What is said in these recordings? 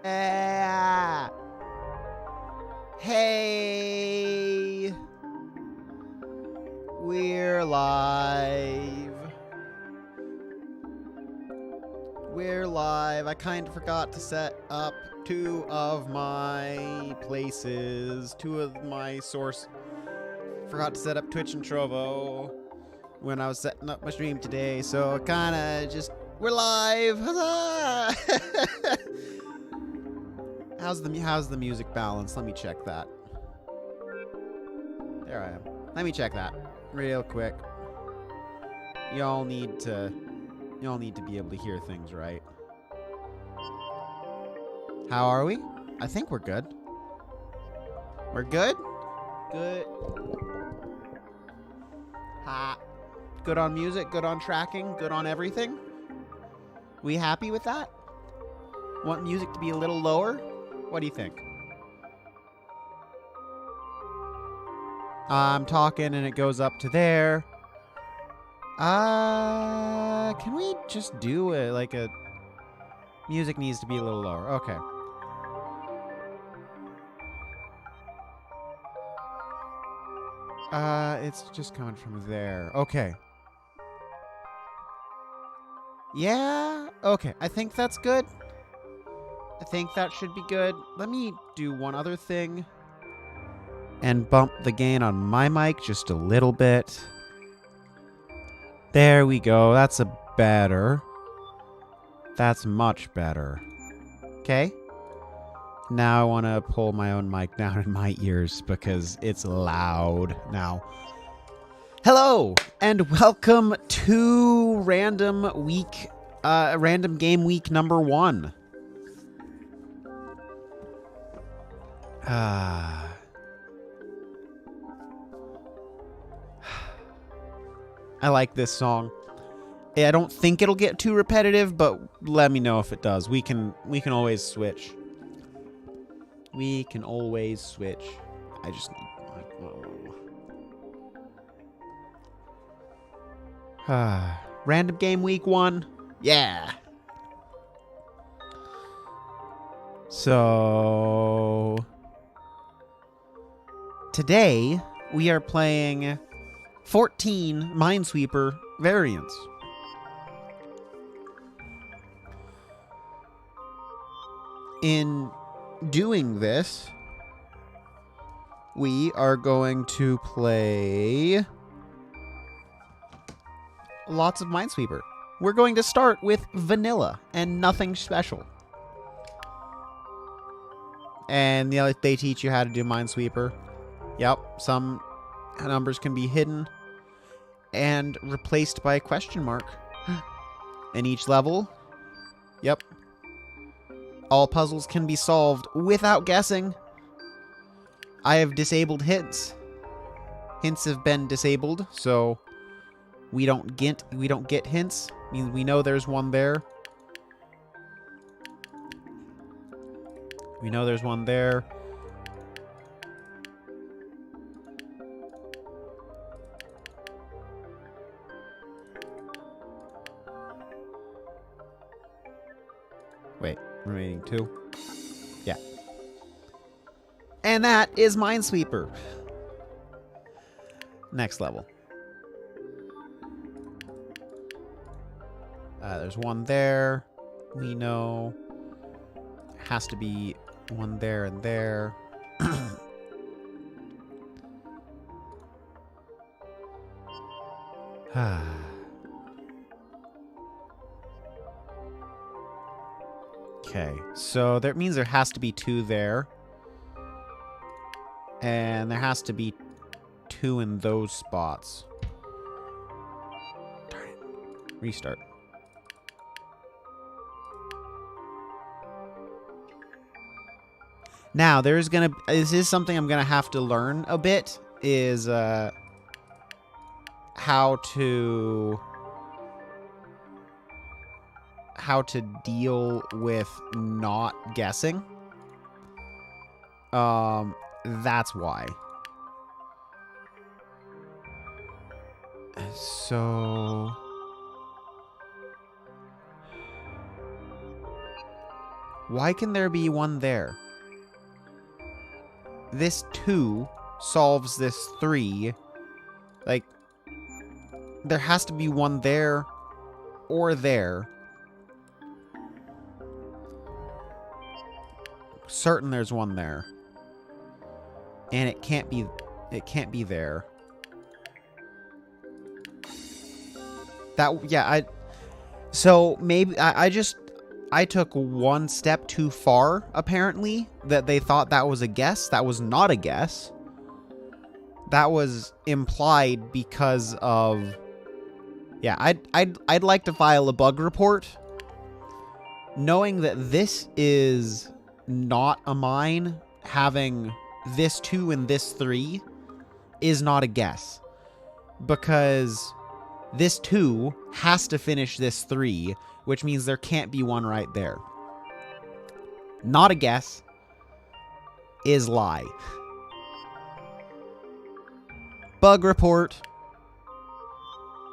Yeah. Hey. We're live. We're live. I kind of forgot to set up two of my places, two of my source. Forgot to set up Twitch and Trovo when I was setting up my stream today, so kind of just, we're live. Huzzah! How's the music balance? Let me check that. There I am. Let me check that real quick. Y'all need to be able to hear things right. How are we? I think we're good. We're good? Good. Ha. Good on music, good on tracking, good on everything? We happy with that? Want music to be a little lower? What do you think? I'm talking and it goes up to there. Can we just do a music needs to be a little lower. Okay. It's just coming from there. Okay. Yeah, okay. I think that's good. I think that should be good. Let me do one other thing and bump the gain on my mic just a little bit. There we go. That's a better. That's much better. Okay. Now I want to pull my own mic down in my ears because it's loud now. Hello and welcome to Random Game Week number 1. I like this song. I don't think it'll get too repetitive, but let me know if it does. We can always switch. We can always switch. I just need Random Game Week 1. Yeah. So today we are playing 14 Minesweeper variants. In doing this, we are going to play lots of Minesweeper. We're going to start with vanilla and nothing special. And they teach you how to do Minesweeper. Yep, some numbers can be hidden and replaced by a question mark. In each level, yep, all puzzles can be solved without guessing. I have disabled hints. Hints have been disabled, so we don't get hints. I mean, we know there's one there. We know there's one there. Wait, remaining 2. Yeah. And that is Minesweeper. Next level. There's one there. We know. Has to be one there and there. Okay, so that means there has to be 2 there. And there has to be 2 in those spots. Darn it. Restart. Now, this is something I'm gonna have to learn a bit, is how to deal with not guessing. That's why. So Why can there be one there? This 2 solves this 3. Like, there has to be one there or there. Certain there's one there. And it can't be there. So maybe I took one step too far, apparently, that they thought that was a guess. That was not a guess. That was implied because of... Yeah, I'd like to file a bug report, knowing that this is not a mine. Having this 2 and this 3 is not a guess, because this 2 has to finish this 3, which means there can't be one right there. Not a guess. Is lie. Bug report.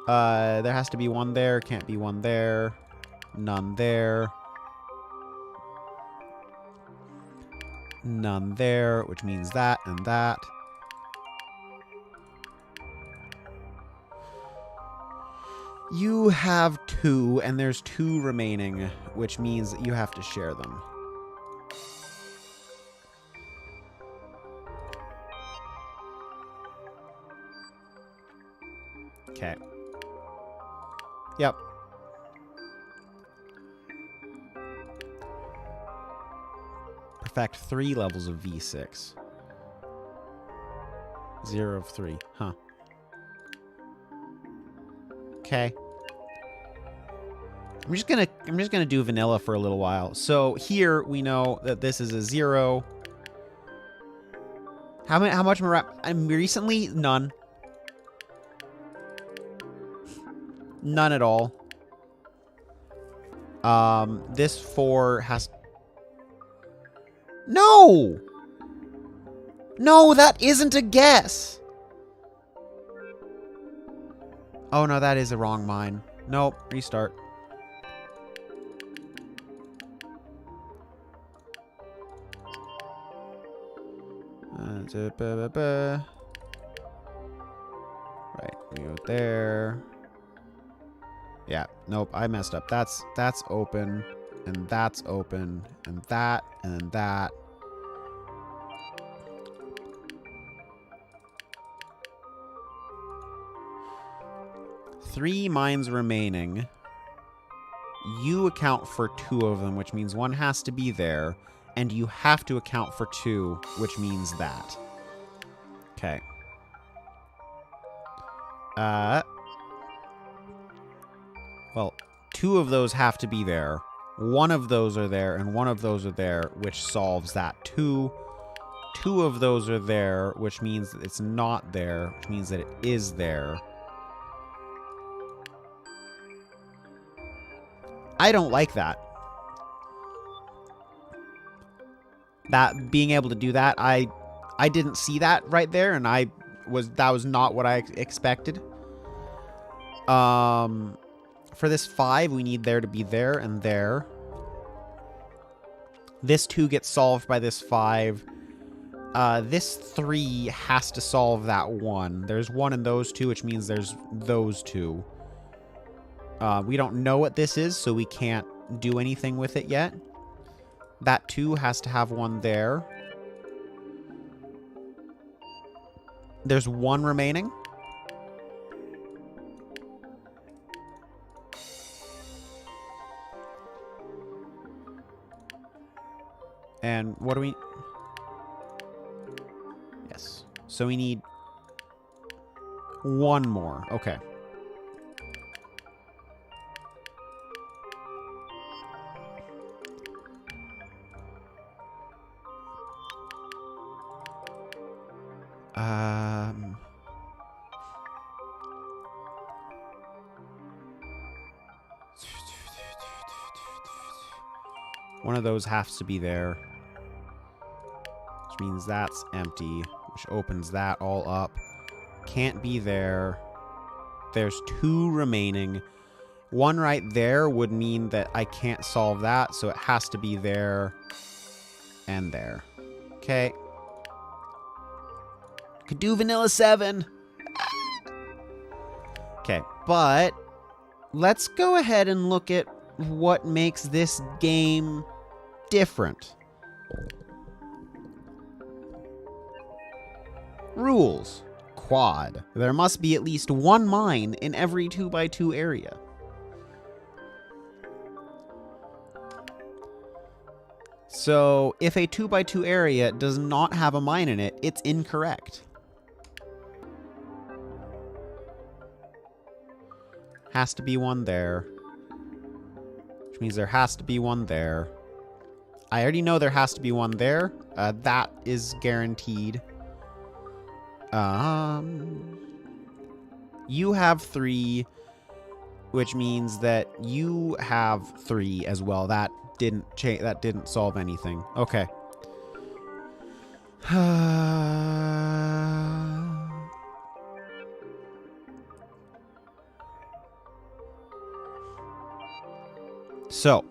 There has to be one there. Can't be one there. None there. None there, which means that and that. You have 2, and there's 2 remaining, which means that you have to share them. Okay. Yep. Perfect 3 levels of V6. 0 of 3. Huh. Okay. I'm just gonna do vanilla for a little while. So here we know that this is a 0. How much recently? None. None at all. This 4 has... No! No, that isn't a guess! Oh no, that is a wrong mine. Nope, restart. Right, we go there. Yeah, nope, I messed up. That's open, and that's open, and that, and that. Three mines remaining. You account for 2 of them, which means 1 has to be there, and you have to account for 2, which means that. Okay. Well, 2 of those have to be there. 1 of those are there, and 1 of those are there, which solves that. 2 of those are there, which means that it's not there, which means that it is there. I don't like that. That being able to do that, I didn't see that right there, and that was not what I expected. For this 5, we need there to be there and there. This 2 gets solved by this 5. This 3 has to solve that 1. There's 1 in those 2, which means there's those 2. We don't know what this is, so we can't do anything with it yet. That 2 has to have 1 there. There's 1 remaining. And what do we... Yes. So we need 1 more. Okay. One of those has to be there, which means that's empty, which opens that all up. Can't be there. There's 2 remaining, 1 right there would mean that I can't solve that, so it has to be there and there. Okay. Could do vanilla 7. Okay, but let's go ahead and look at what makes this game different. Rules. Quad. There must be at least 1 mine in every 2x2 area. So, if a 2x2 area does not have a mine in it, it's incorrect. Has to be 1 there. Which means there has to be 1 there. I already know there has to be 1 there. That is guaranteed. You have 3, which means that you have 3 as well. That didn't change. That didn't solve anything. Okay. So,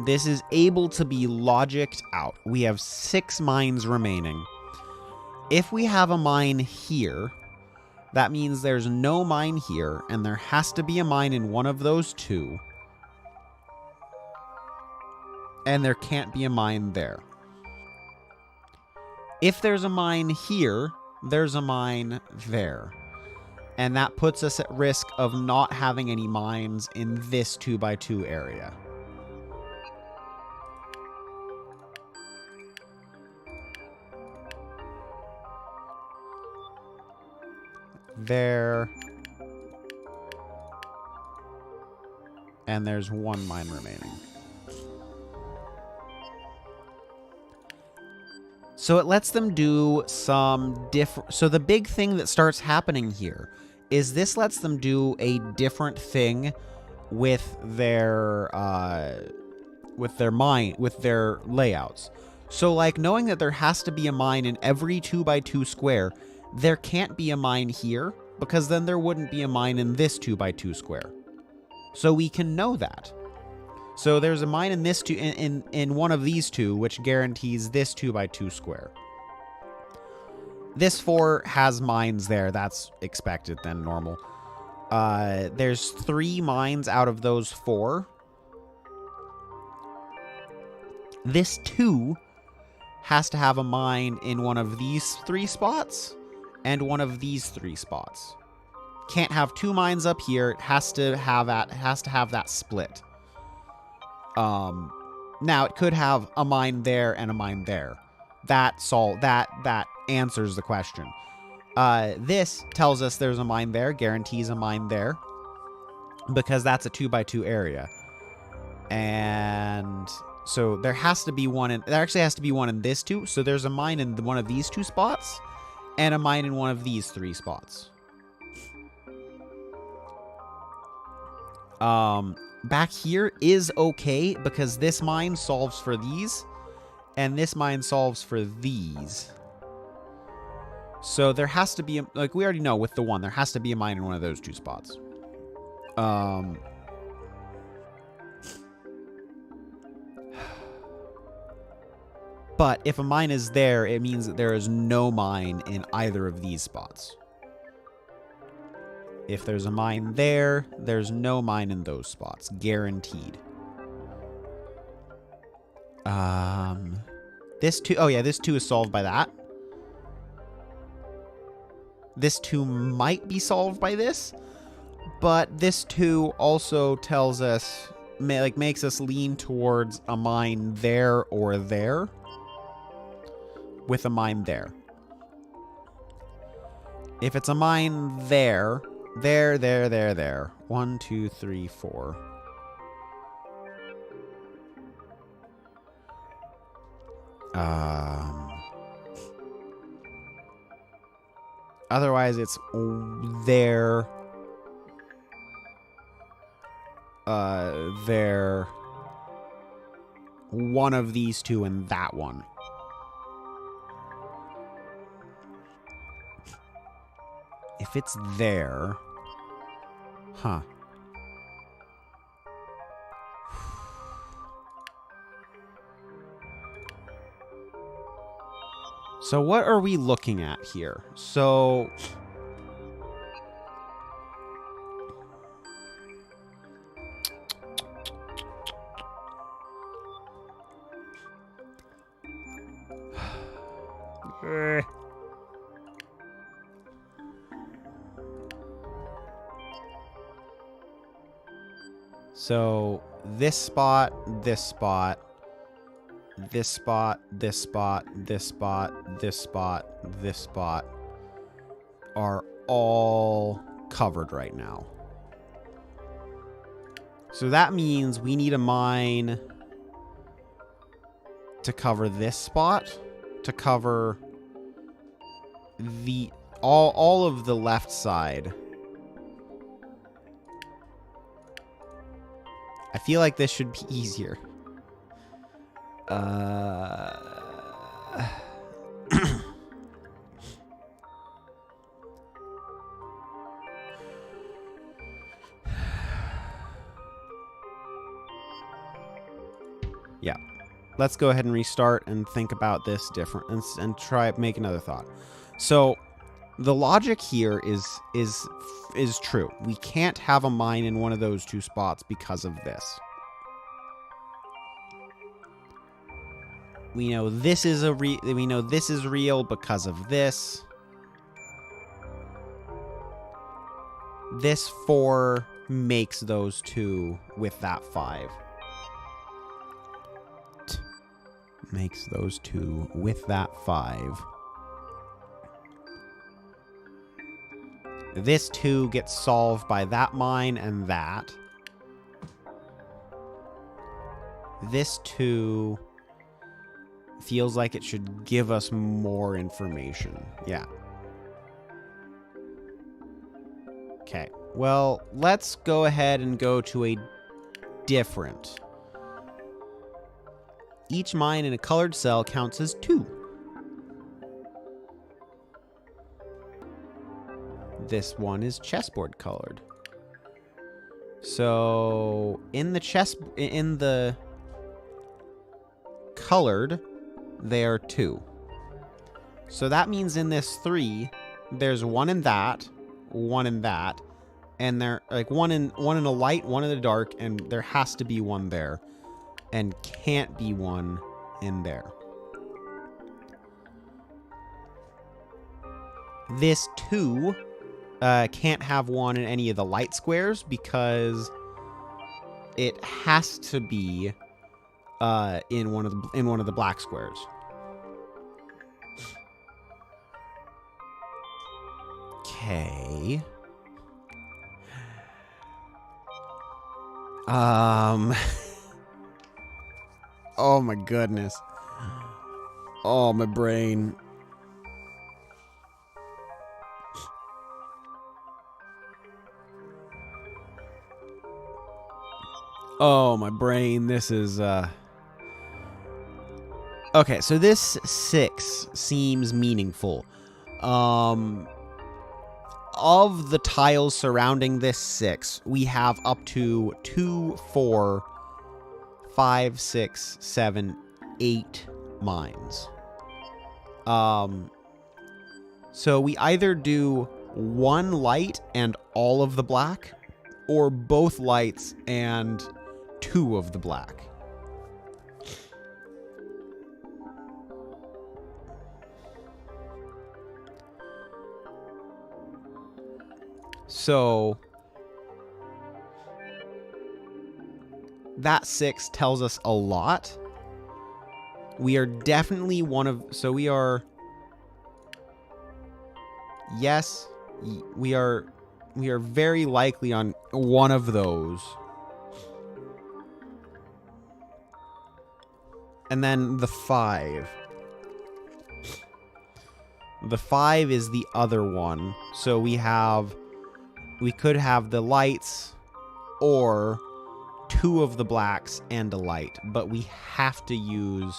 this is able to be logicked out. We have 6 mines remaining. If we have a mine here, that means there's no mine here, and there has to be a mine in one of those 2. And there can't be a mine there. If there's a mine here, there's a mine there. And that puts us at risk of not having any mines in this 2x2 area. There. And there's 1 mine remaining. So it lets them do some different... So the big thing that starts happening here is this lets them do a different thing with their layouts. So like knowing that there has to be a mine in every 2x2 square, there can't be a mine here because then there wouldn't be a mine in this 2x2 square. So we can know that. So there's a mine in this in one of these 2, which guarantees this 2x2 square. This 4 has mines there. That's expected then, normal. There's 3 mines out of those 4. This 2 has to have a mine in one of these 3 spots and one of these 3 spots. Can't have 2 mines up here. It has to have that split. Now it could have a mine there and a mine there. That answers the question. This tells us there's a mine there, guarantees a mine there, because that's a 2x2 area. And so there has to be one in, there actually has to be one in this 2. So there's a mine in one of these 2 spots and a mine in one of these 3 spots. Back here is okay because this mine solves for these and this mine solves for these. So there has to be, like we already know with the 1, there has to be a mine in one of those 2 spots. But if a mine is there, it means that there is no mine in either of these spots. If there's a mine there, there's no mine in those spots. Guaranteed. This 2... Oh, yeah, this 2 is solved by that. This 2 might be solved by this. But this 2 also tells us... makes us lean towards a mine there or there. With a mine there. If it's a mine there... There. 1, 2, 3, 4. Otherwise, it's there. There. One of these 2 and that one. If it's there, Huh. So what are we looking at here? So So this spot, this spot, this spot, this spot, this spot, this spot, this spot are all covered right now. So that means we need a mine to cover this spot, to cover the all of the left side. I feel like this should be easier. Yeah. Let's go ahead and restart and think about this different and try make another thought. So the logic here is true. We can't have a mine in one of those two spots because of this. We know this is real because of this. This 4 makes those two with that 5. Makes those two with that 5. This 2 gets solved by that mine and that. This 2 feels like it should give us more information. Yeah. Okay. Well, let's go ahead and go to a different. Each mine in a colored cell counts as 2. This one is chessboard colored. So in the colored, they are 2. So that means in this 3, there's 1 in that, 1 in that, and they're like one in a light, 1 in the dark, and there has to be 1 there, and can't be 1 in there. This 2 can't have 1 in any of the light squares because it has to be in one of the black squares. Okay. Oh my goodness. Oh, my brain. Oh, my brain. This is, Okay, so this 6 seems meaningful. Of the tiles surrounding this 6, we have up to 2, 4, 5, 6, 7, 8 mines. So we either do 1 light and all of the black, or both lights and 2 of the black. So that 6 tells us a lot. We are definitely yes, we are very likely on one of those. And then the 5. The 5 is the other one. So we could have the lights or 2 of the blacks and a light, but we have to use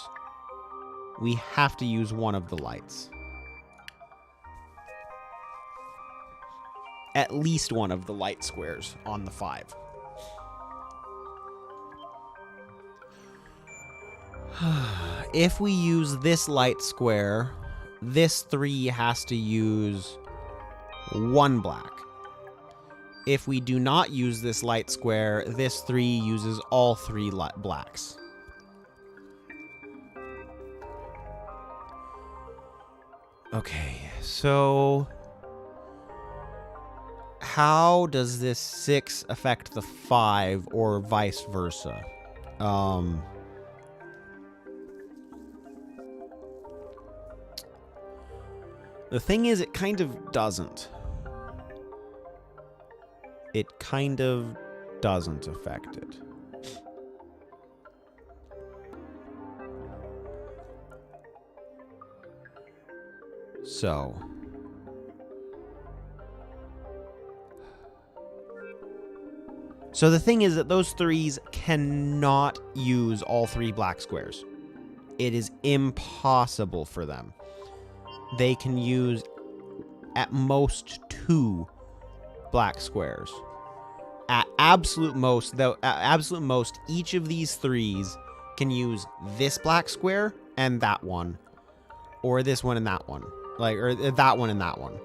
1 of the lights. at least one of the light squares on the 5. If we use this light square, this 3 has to use 1 black. If we do not use this light square, this 3 uses all 3 blacks. Okay, so how does this 6 affect the 5 or vice versa? The thing is, it kind of doesn't. It kind of doesn't affect it. So the thing is that those 3s cannot use all 3 black squares. It is impossible for them. They can use at most 2 black squares. At absolute most, each of these 3s can use this black square and that one, or this one and that one, or that one and that one.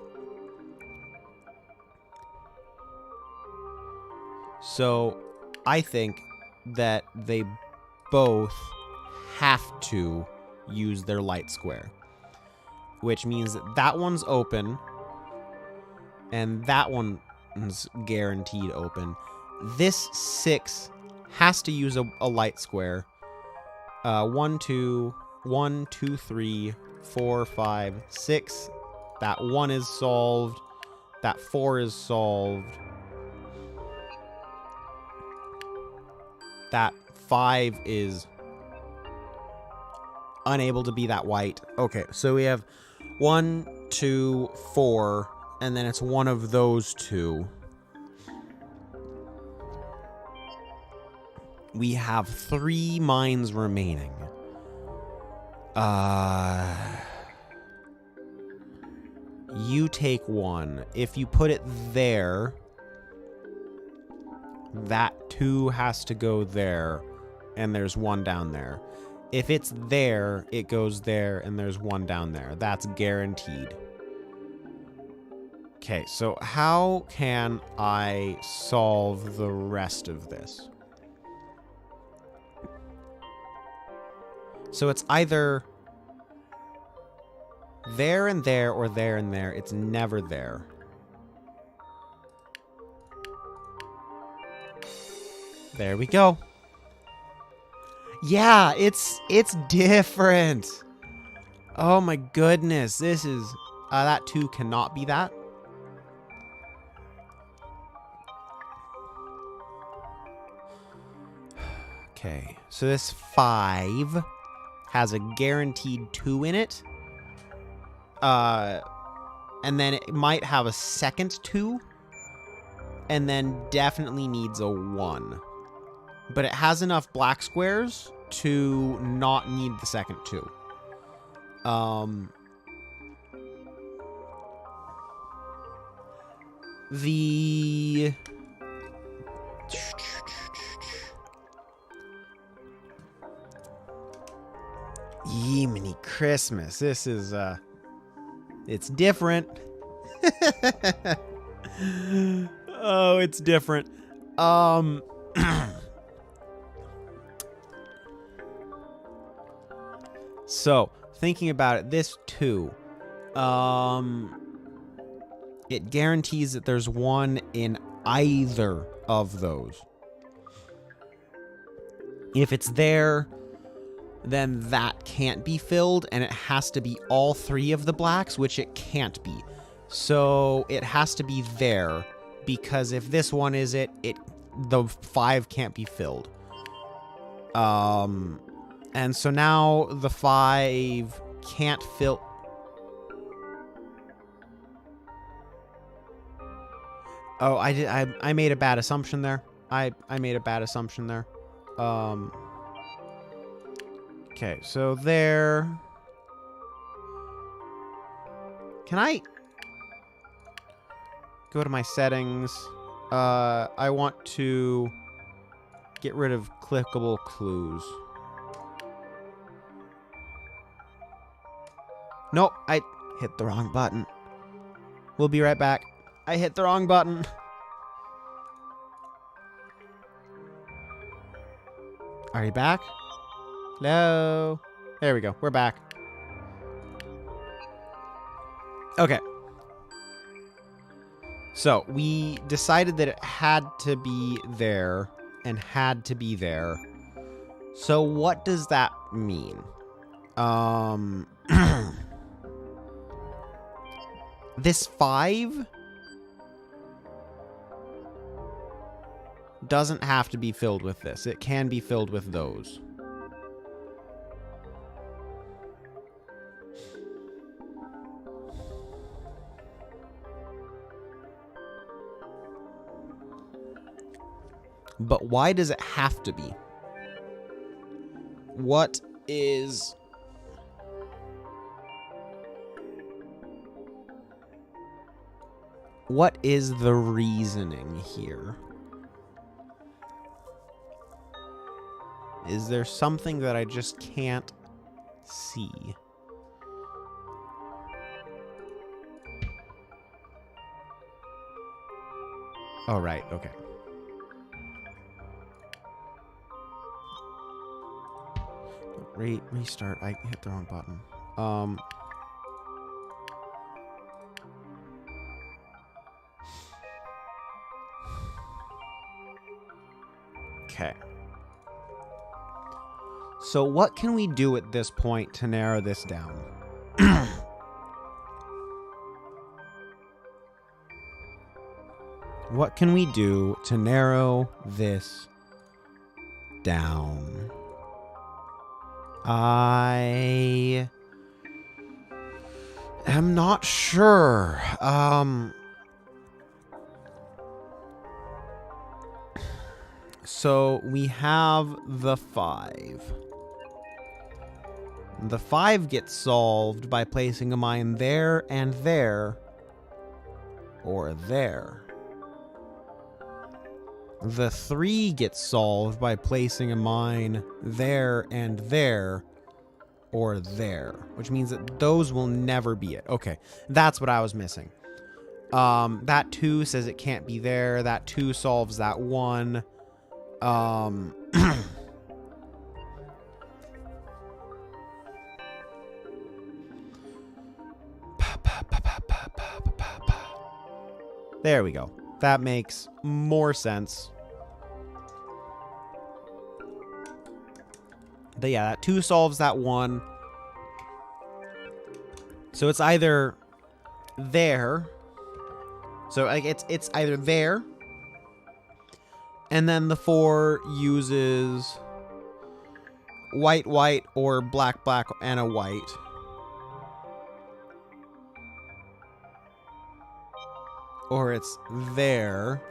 So I think that they both have to use their light square, which means that that one's open and that one's guaranteed open. This 6 has to use a light square. 1, 2, 3, 4, 5, 6. That 1 is solved. That 4 is solved. That 5 is unable to be that white. Okay, so we have 1, 2, 4, and then it's one of those 2. We have 3 mines remaining. You take 1. If you put it there, that 2 has to go there, and there's 1 down there. If it's there, it goes there, and there's 1 down there. That's guaranteed. Okay, so how can I solve the rest of this? So it's either there and there or there and there. It's never there. There we go. Yeah, it's different. Oh my goodness. This is that 2 cannot be that. Okay, so this 5 has a guaranteed 2 in it. And then it might have a second 2. And then definitely needs a 1. But it has enough black squares to not need the second 2. The... Yemeni Christmas. This is, it's different. Oh, it's different. So, thinking about it, this 2, it guarantees that there's 1 in either of those. If it's there, then that can't be filled, and it has to be all 3 of the blacks, which it can't be. So it has to be there, because if this one is it, the 5 can't be filled. And so now the 5 can't fill. Oh, I made a bad assumption there. I made a bad assumption there. Okay, so there. Can I? Go to my settings. I want to get rid of clickable clues. Nope, I hit the wrong button. We'll be right back. I hit the wrong button. Are you back? Hello? There we go. We're back. Okay. So, we decided that it had to be there and had to be there. So, what does that mean? This 5 doesn't have to be filled with this. It can be filled with those. But why does it have to be? What is... What is the reasoning here? Is there something that I just can't see? Oh, right. Okay. Restart. I hit the wrong button. Okay. So what can we do at this point to narrow this down? What can we do to narrow this down? I am not sure. So we have the 5. The 5 gets solved by placing a mine there and there, or there. The 3 gets solved by placing a mine there and there, or there, which means that those will never be it. Okay, that's what I was missing. That 2 says it can't be there. That 2 solves that 1. There we go. That makes more sense. But yeah, that 2 solves that 1. So it's either there. So like it's either there. And then the 4 uses white, white, or black, black, and a white. Or it's there.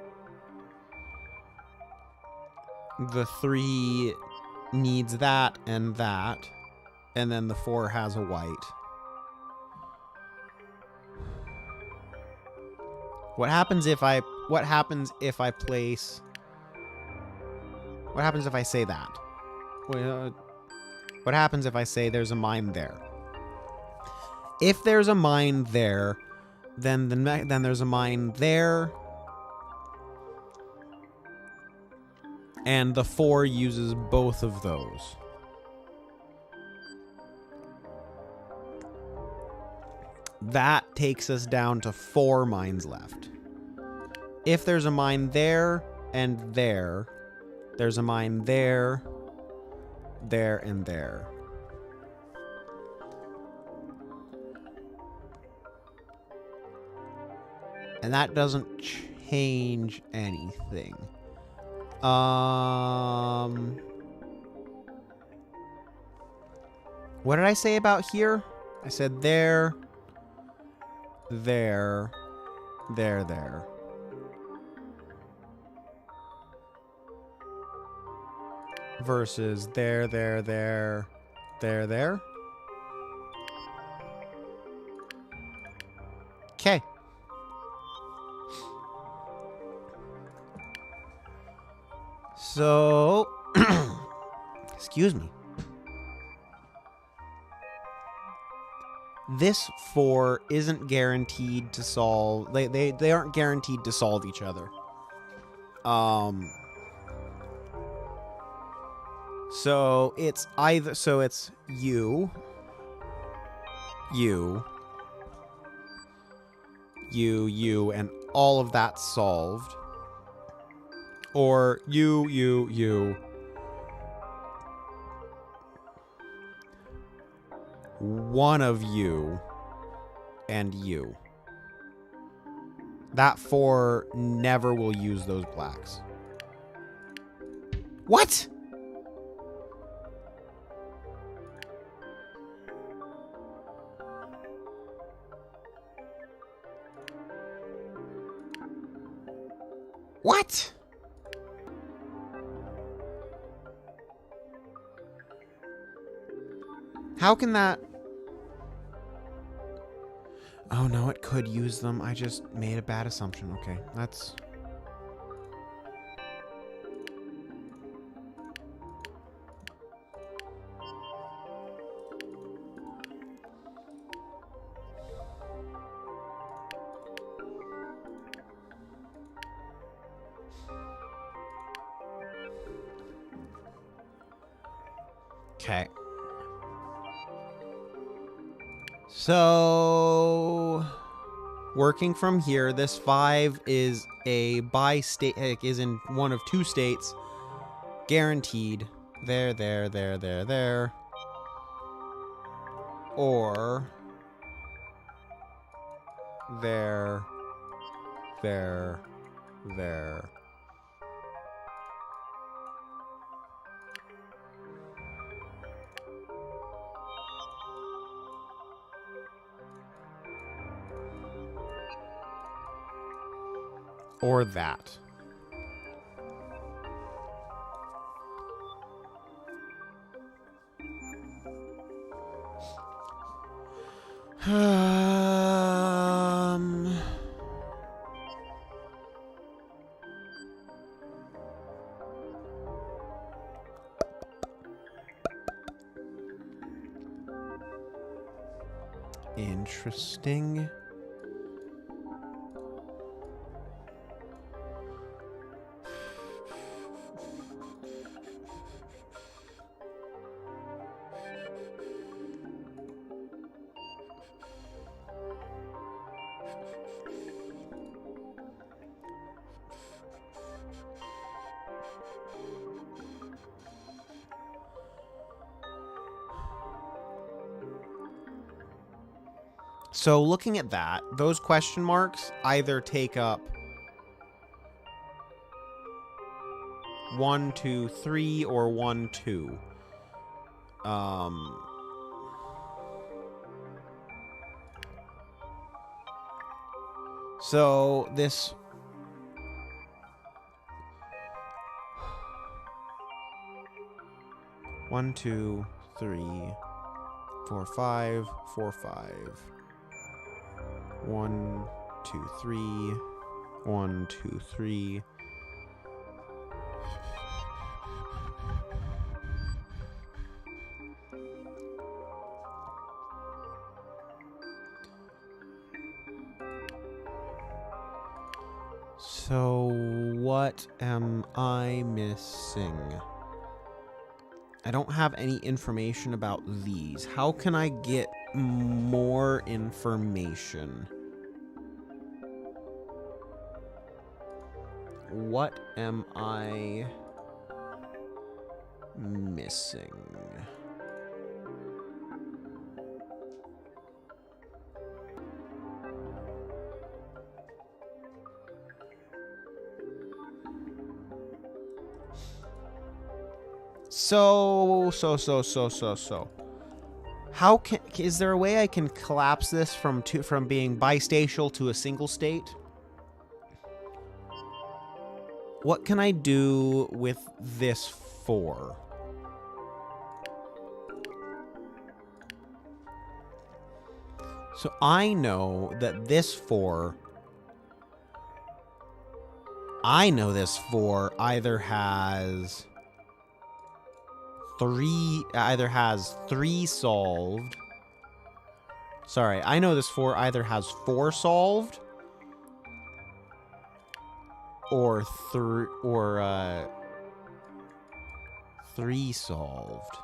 The 3 needs that and that. And then the 4 has a white. What happens if I place... What happens if I say that? What happens if I say there's a mine there? If there's a mine there, then there's a mine there, and the 4 uses both of those. That takes us down to 4 mines left. If there's a mine there and there, there's a mine there, there, and there. And that doesn't change anything. What did I say about here? I said there, there, there, there. Versus there, there, there, there, there. Okay. So, excuse me. This 4 isn't guaranteed to solve. They aren't guaranteed to solve each other. So it's either it's you, and all of that solved, or you. One of you and you. That 4 never will use those blacks. What? What? How can that... Oh, no, it could use them. I just made a bad assumption. Okay, that's... Okay. So, working from here, this 5 is a bi-state, is in one of 2 states, guaranteed. There. Or there. Or that. Interesting. So looking at that, those question marks either take up 1, 2, 3 or 1, 2. So this... One, 2, 3, 4, 5, 4, 5. 1, 2, 3. 1, 2, 3. So, what am I missing? I don't have any information about these. How can I get more information? What am I missing? So. How is there a way I can collapse this from being bistatal to a single state? What can I do with this 4? So I know that this 4 I know this 4 either has 3 solved. Sorry, I know this 4 either has 4 solved or 3 solved.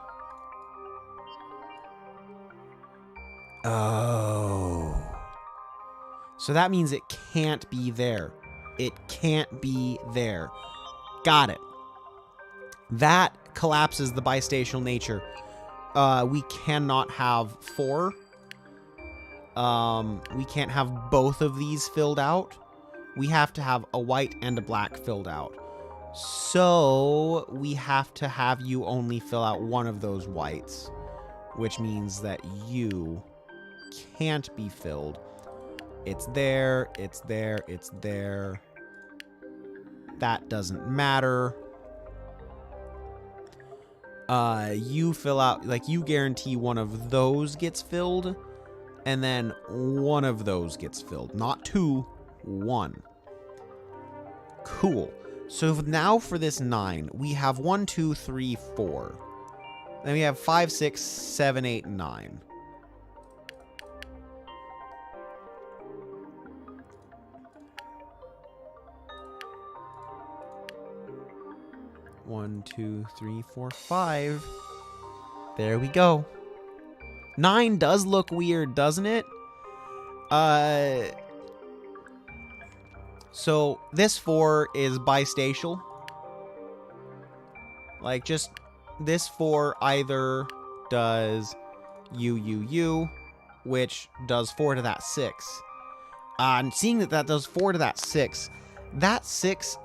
Oh. So that means it can't be there. It can't be there. Got it. That collapses the bistational nature. We cannot have 4. We can't have both of these filled out. We have to have a white and a black filled out. So we have to have you only fill out one of those whites, which means that you can't be filled. It's there, it's there, it's there. That doesn't matter. You fill out, like, you guarantee one of those gets filled, and then one of those gets filled. Not 2, 1. Cool. So now for this 9, we have 1, 2, 3, 4. Then we have 5, 6, 7, 8, 9. One, 2, 3, 4, 5. There we go. 9 does look weird, doesn't it? So this 4 is bistational. Like, just this 4 either does U, which does 4 to that 6. And seeing that that does 4 to that 6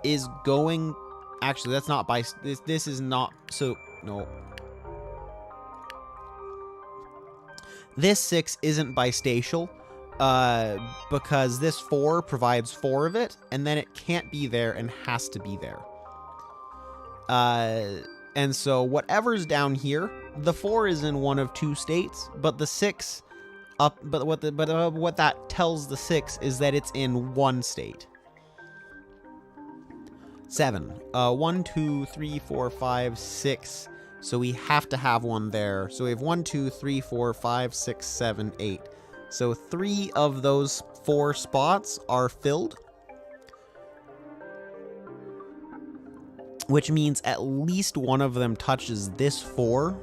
is going... Actually, that's not by... This is not... So, no. This 6 isn't bistational, because this 4 provides 4 of it, and then it can't be there and has to be there. And so whatever's down here, the 4 is in one of 2 states, but the 6 up... But what that tells the 6 is that it's in 1 state. 7. 1, 2, 3, 4, 5, 6. So we have to have one there. So we have 1, 2, 3, 4, 5, 6, 7, 8. So 3 of those 4 spots are filled. Which means at least one of them touches this 4.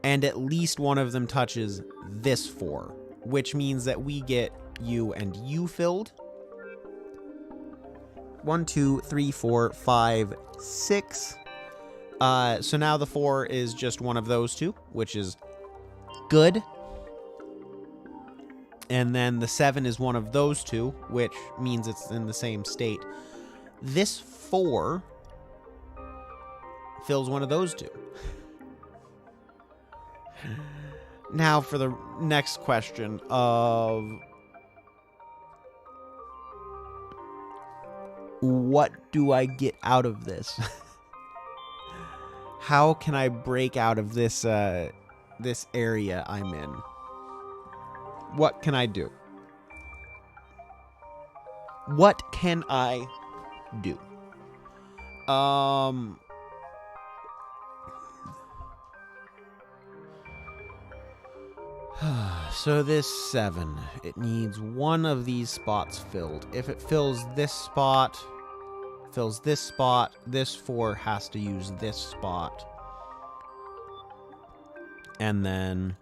And at least one of them touches this 4. Which means that we get U and U filled. 1, 2, 3, 4, 5, 6. So now the 4 is just one of those 2, which is good. And then the 7 is one of those 2, which means it's in the same state. This 4 fills one of those 2. Now for the next question of... What do I get out of this? How can I break out of this this area I'm in? What can I do? What can I do? So this 7, it needs one of these spots filled. If it fills this spot, this 4 has to use this spot. And then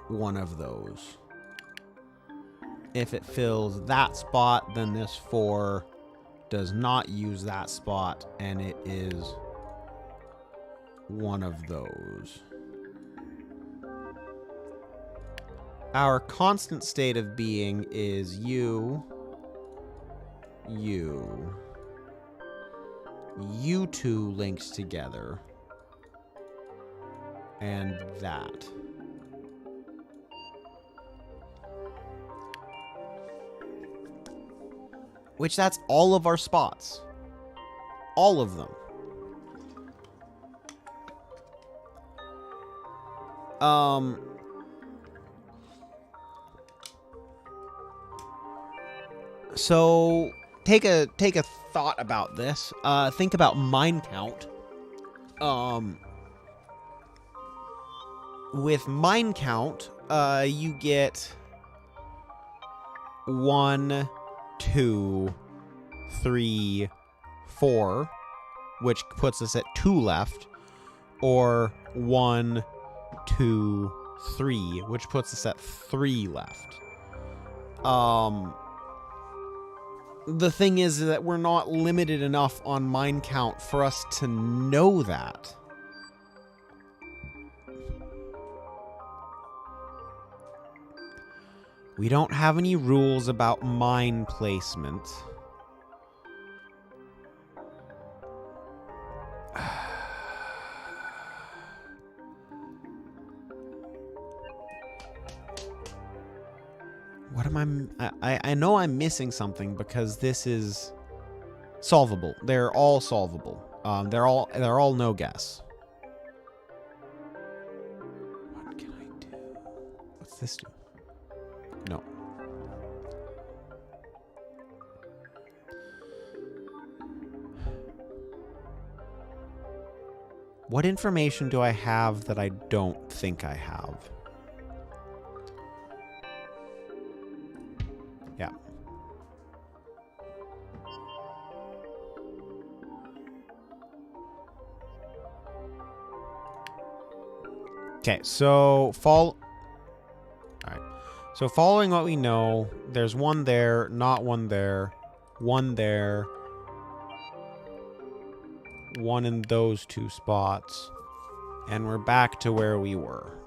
one of those. If it fills that spot, then this 4 does not use that spot, and it is one of those. Our constant state of being is U. You 2 linked together. And that. Which that's all of our spots. All of them. So take a thought about this. Think about mine count. With mine count, you get 1, 2, 3, 4, which puts us at 2 left, or 1, 2, 3, which puts us at 3 left. The thing is that we're not limited enough on mine count for us to know that. We don't have any rules about mine placement. What am I know I'm missing something because this is solvable. They're all solvable. They're all no guess. What can I do? What's this do? No. What information do I have that I don't think I have? Yeah. Okay, so all right. So following what we know, there's one there, not one there, one there, one in those 2 spots, and we're back to where we were.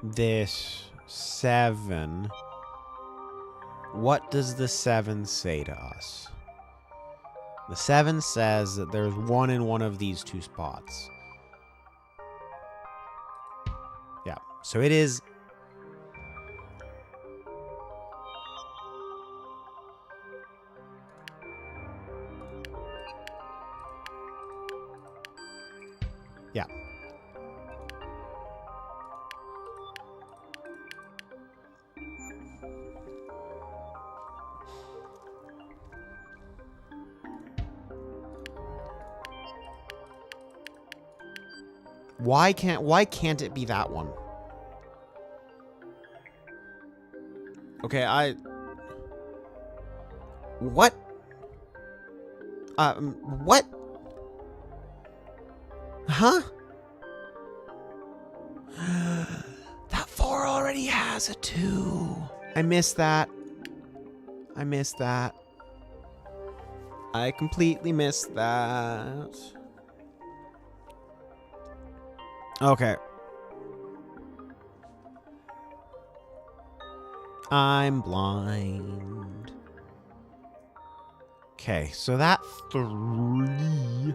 This 7. What does the 7 say to us? The 7 says that there's one in one of these 2 spots. Yeah, so it is. Yeah. Why can't it be that one? Okay, what? What? Huh? That 4 already has a 2. I missed that. I missed that. I completely missed that. Okay. I'm blind. Okay, so that 3...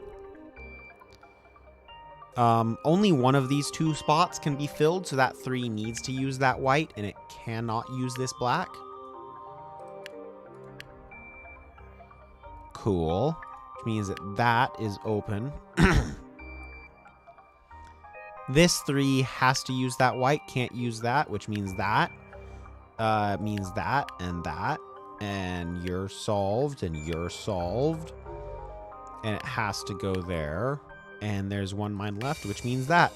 only one of these 2 spots can be filled, so that 3 needs to use that white, and it cannot use this black. Cool. Which means that that is open. This 3 has to use that white, can't use that, which means that. Means that, and you're solved, and you're solved. And it has to go there. And there's 1 mine left, which means that.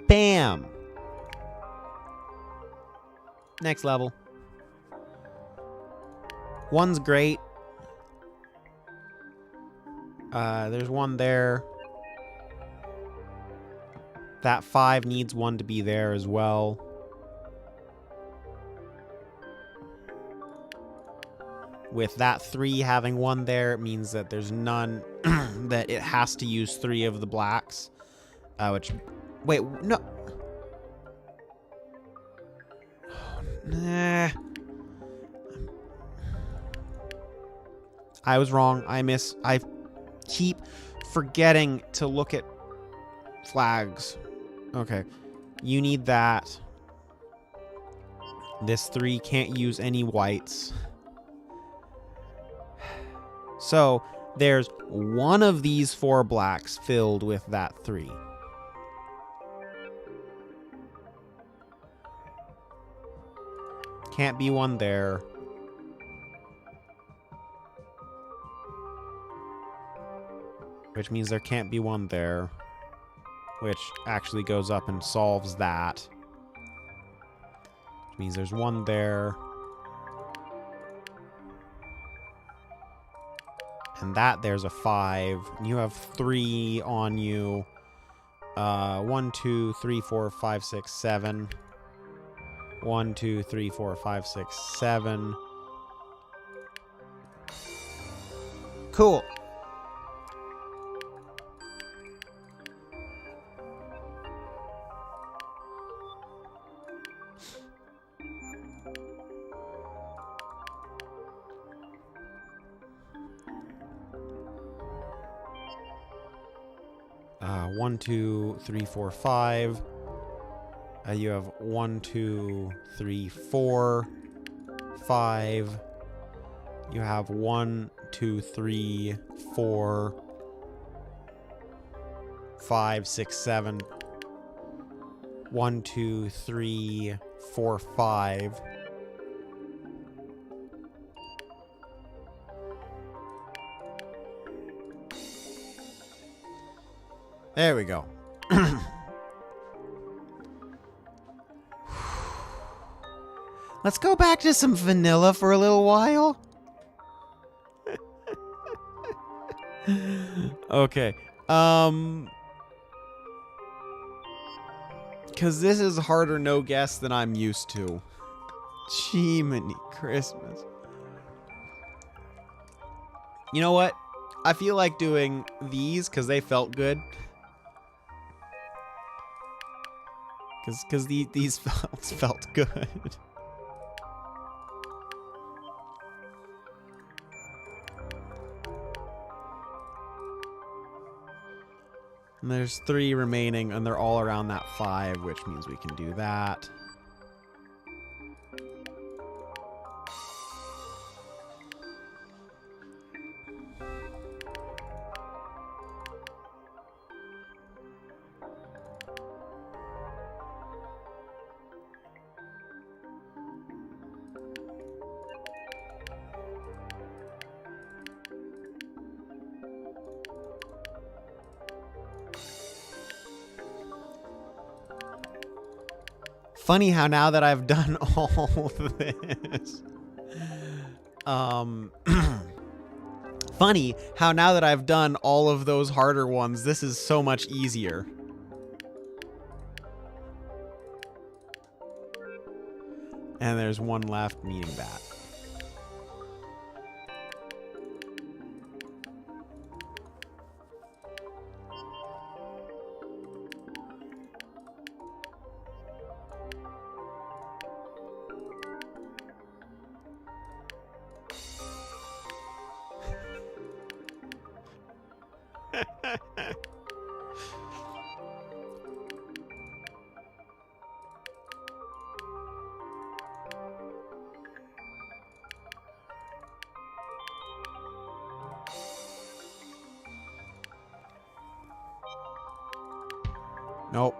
Bam! Next level. 1's great. There's 1 there. That 5 needs 1 to be there as well. With that 3 having 1 there, it means that there's none, that it has to use 3 of the blacks. Which, wait, no. Nah. I was wrong. I keep forgetting to look at flags. Okay. You need that. This 3 can't use any whites. So there's one of these 4 blacks filled with that 3. Can't be one there. Which means there can't be one there. Which actually goes up and solves that. Which means there's 1 there. And that there's a 5. And you have 3 on you. 1, 2, 3, 4, 5, 6, 7. 1, 2, 3, 4, 5, 6, 7. Cool. One, 2, 3, 4, 5. You have 1, 2, 3, 4, 5. You have 1, 2, 3, 4, 5, 6, 7. 1, 2, 3, 4, 5. There we go. Let's go back to some vanilla for a little while. Okay. Because this is harder no guess than I'm used to. Jiminy Christmas. You know what? I feel like doing these because they felt good. Because these felt good. And there's 3 remaining, and they're all around that 5, which means we can do that. Funny how now that I've done all this, funny how now that I've done all of those harder ones, this is so much easier. And there's 1 left, meaning that. Nope,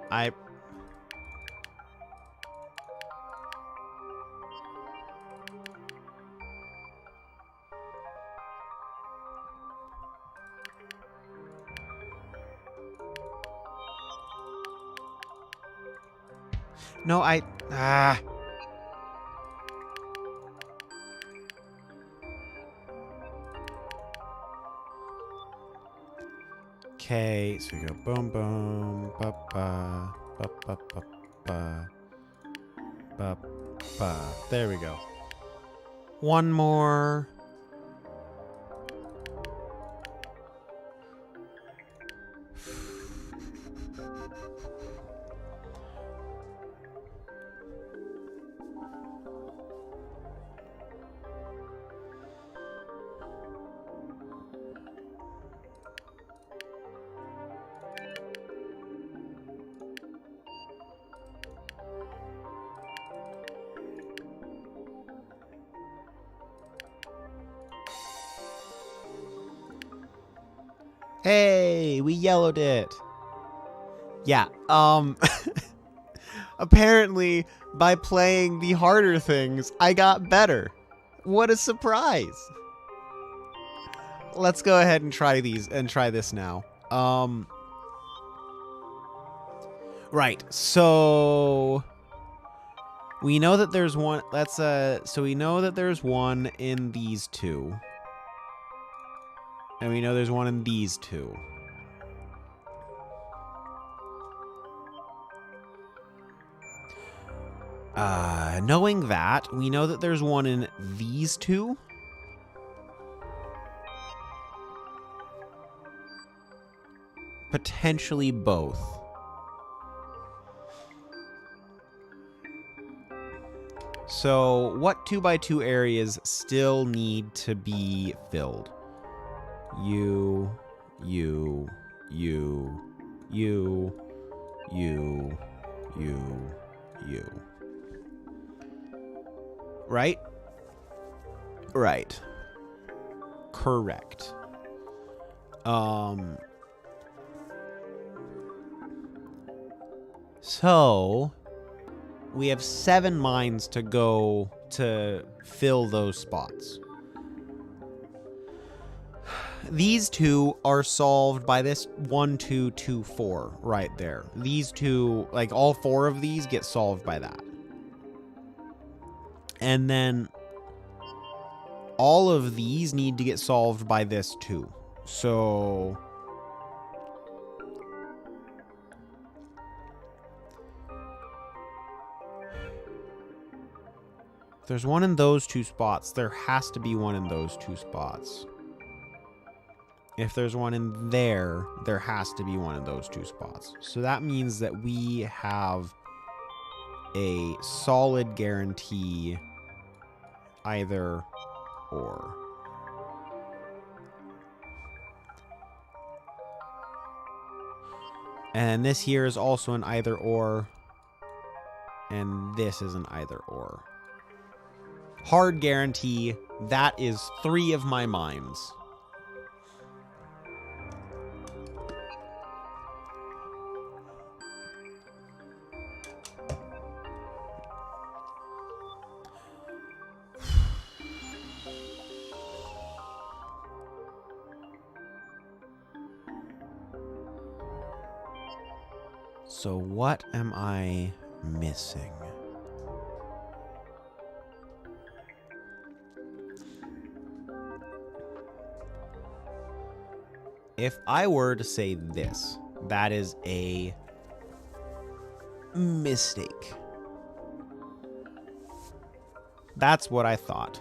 Okay, so we go boom, boom, ba ba, ba ba ba ba, ba ba. There we go. 1 more. Hey, we yellowed it. Yeah, apparently by playing the harder things, I got better. What a surprise. Let's go ahead and try these and try this now. Right. So we know that there's one. So we know that there's one in these two. And we know there's one in these two. Knowing that, we know that there's one in these two. Potentially both. So, what 2x2 areas still need to be filled? You. Right? Right. Correct. So we have 7 mines to go to fill those spots. These two are solved by this 1, 2, 2, 4 right there. These two, like all 4 of these get solved by that. And then all of these need to get solved by this too. So if there's one in those 2 spots, there has to be one in those 2 spots. If there's one in there, there has to be one in those 2 spots. So that means that we have a solid guarantee either or. And this here is also an either or. And this is an either or. Hard guarantee. That is 3 of my mines. So what am I missing? If I were to say this, that is a mistake. That's what I thought.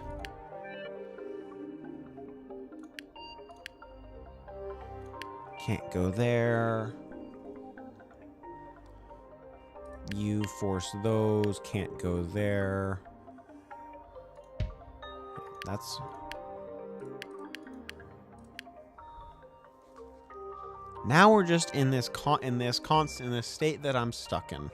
Can't go there. You force those, can't go there. That's... Now we're just in this state that I'm stuck in.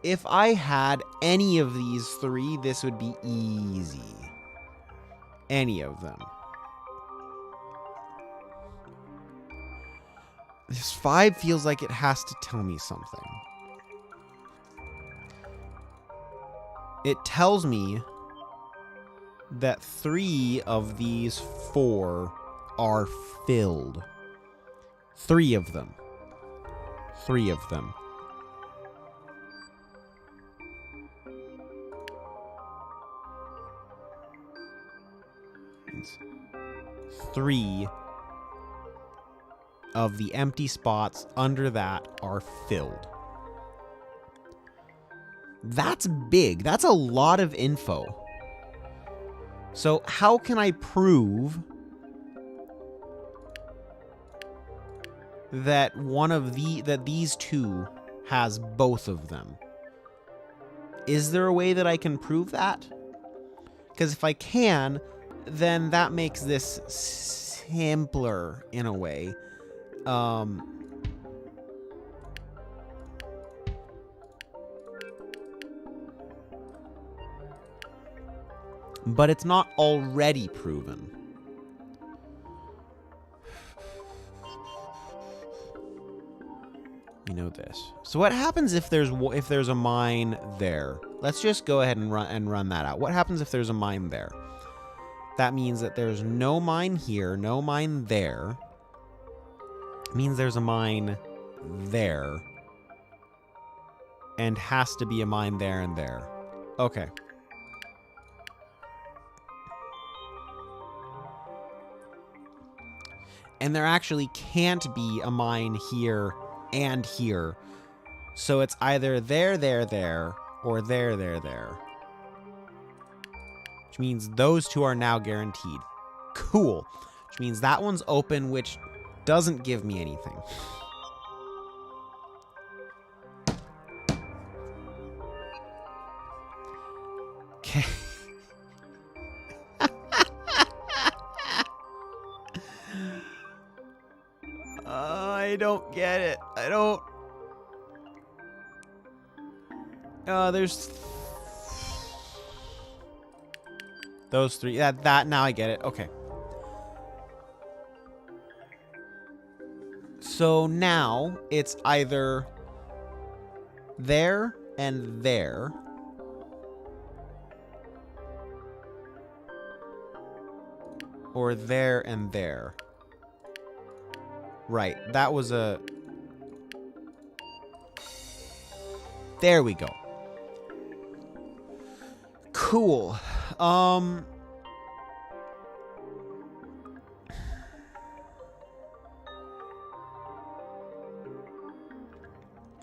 If I had any of these 3, this would be easy. Any of them. This 5 feels like it has to tell me something. It tells me that 3 of these 4 are filled. 3 of them. 3 of them. It's 3 of the empty spots under that are filled. That's big. That's a lot of info. So how can I prove that that these 2 has both of them? Is there a way that I can prove that? Because if I can, then that makes this simpler in a way. but it's not already proven. You know this. So what happens if there's a mine there? Let's just go ahead and run that out. What happens if there's a mine there? That means that there's no mine here, no mine there. It means there's a mine there. And has to be a mine there and there. Okay. And there actually can't be a mine here and here. So it's either there, or there. Which means those two are now guaranteed. Cool. Which means that one's open, which doesn't give me anything. Okay. I don't get it. I don't. There's those three. That now I get it. Okay. So now it's either there and there. Or there and there. Right, that was a... There we go. Cool.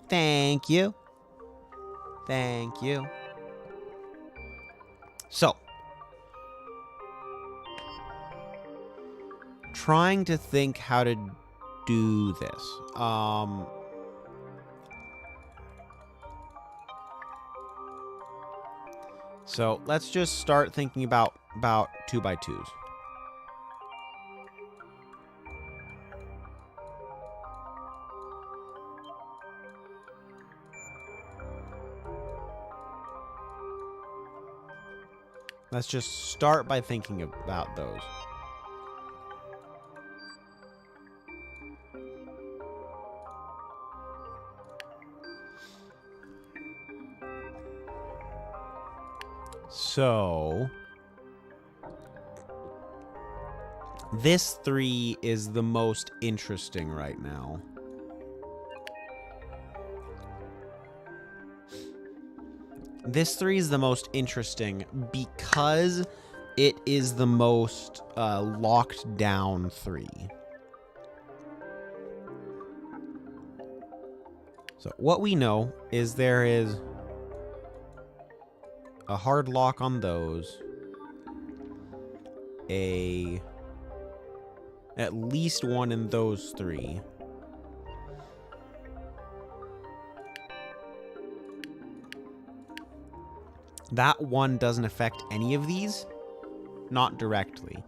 Thank you. Thank you. So. Trying to think how to do this. So let's just start thinking about 2x2s. Let's just start by thinking about those. So, this 3 is the most interesting right now. This 3 is the most interesting because it is the most locked down 3. So what we know is there is a hard lock on those, at least one in those 3. That one doesn't affect any of these, not directly.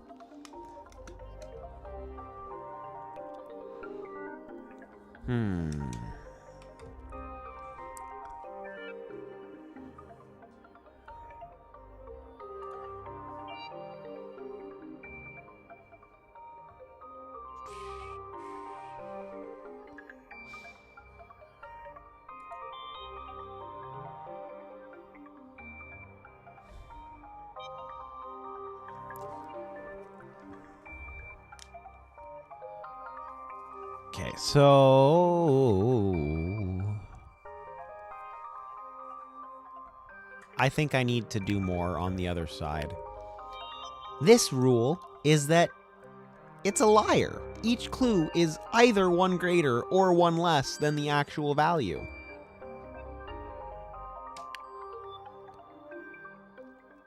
Okay, so I think I need to do more on the other side. This rule is that it's a liar. Each clue is either one greater or one less than the actual value.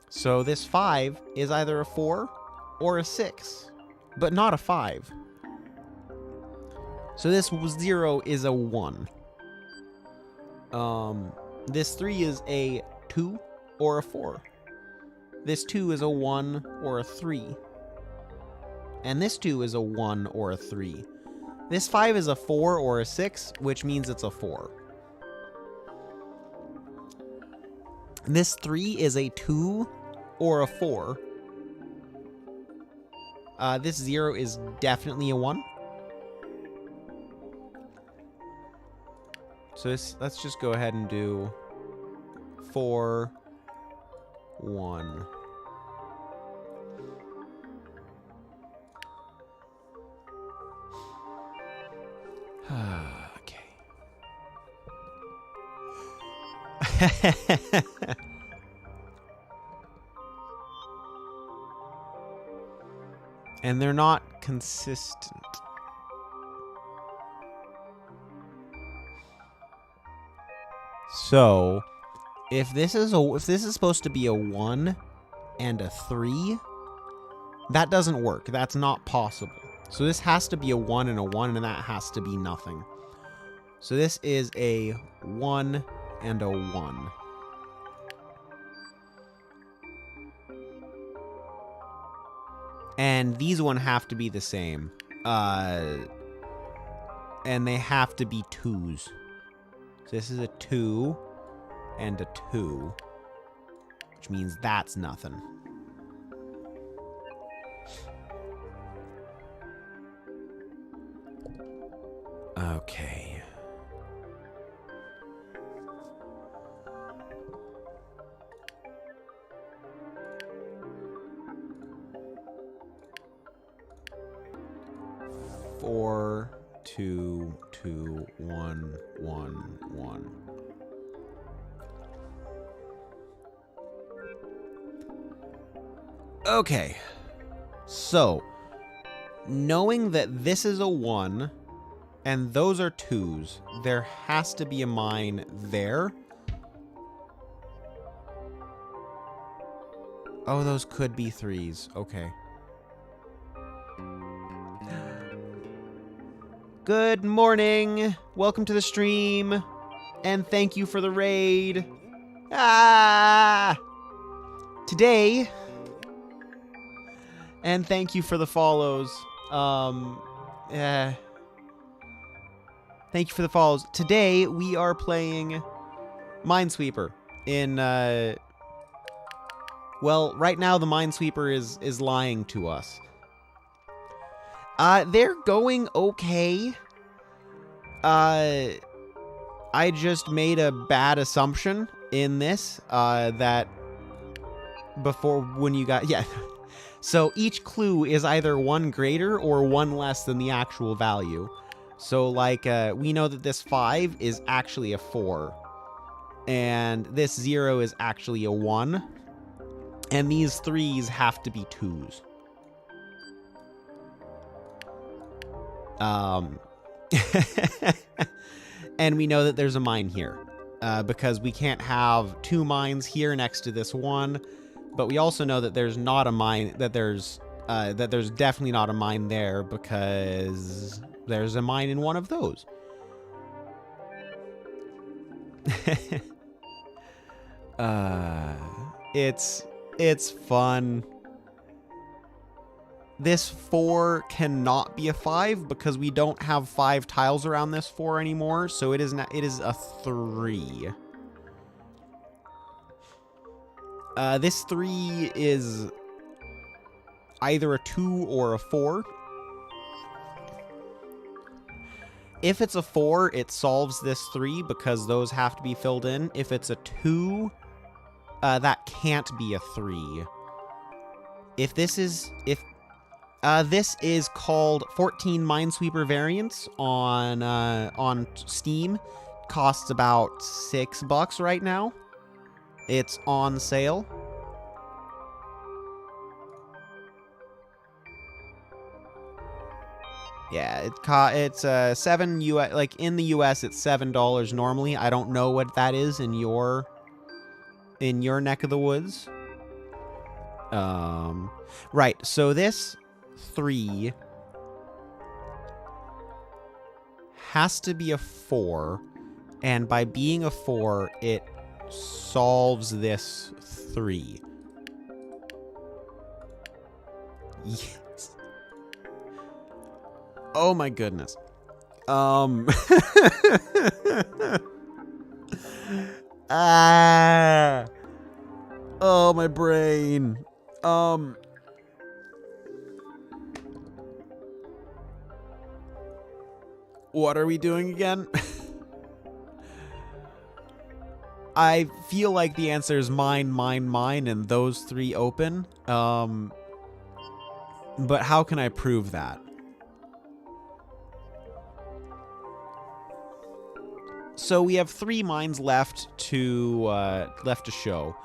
So this 5 is either a 4 or a 6, but not a 5. So this 0 is a 1. This 3 is a 2 or a 4. This 2 is a 1 or a 3. And this 2 is a 1 or a 3. This 5 is a 4 or a 6, which means it's a 4. This 3 is a 2 or a 4. This 0 is definitely a 1. So let's just go ahead and do 4, 1. Okay. And they're not consistent. So, if this is supposed to be a 1 and a 3, that doesn't work. That's not possible. So this has to be a 1 and a 1, and that has to be nothing. So this is a 1 and a 1. And these one have to be the same. And they have to be 2s. So this is a 2 and a 2. Which means that's nothing. Okay. Four, 2, 2, 1, 1, 1. Okay. So, knowing that this is a 1 and those are 2s, there has to be a mine there. Oh, those could be 3s. Okay. Good morning. Welcome to the stream. And thank you for the raid. Today. And thank you for the follows. Thank you for the follows. Today we are playing Minesweeper in well, right now the Minesweeper is lying to us. They're going okay. I just made a bad assumption in this, that before when you got, yeah. So each clue is either 1 greater or 1 less than the actual value. So like, we know that this 5 is actually a 4. And this 0 is actually a 1. And these 3s have to be 2s. And we know that there's a mine here, because we can't have 2 mines here next to this 1, but we also know that there's not a mine, that there's definitely not a mine there, because there's a mine in one of those. It's fun. This 4 cannot be a 5 because we don't have 5 tiles around this 4 anymore, so it is a 3. This 3 is either a 2 or a 4. If it's a 4, it solves this 3 because those have to be filled in. If it's a 2, that can't be a 3. This is called 14 Minesweeper variants on Steam. Costs about $6 right now. It's on sale. Yeah, it's $7 US. Like in the US, it's $7 normally. I don't know what that is in your neck of the woods. Right. So this 3 has to be a 4, and by being a 4, it solves this 3. Yes. Oh my goodness. Oh my my brain. What are we doing again? I feel like the answer is mine, mine, mine, and those three open. But how can I prove that? So we have 3 mines left to show.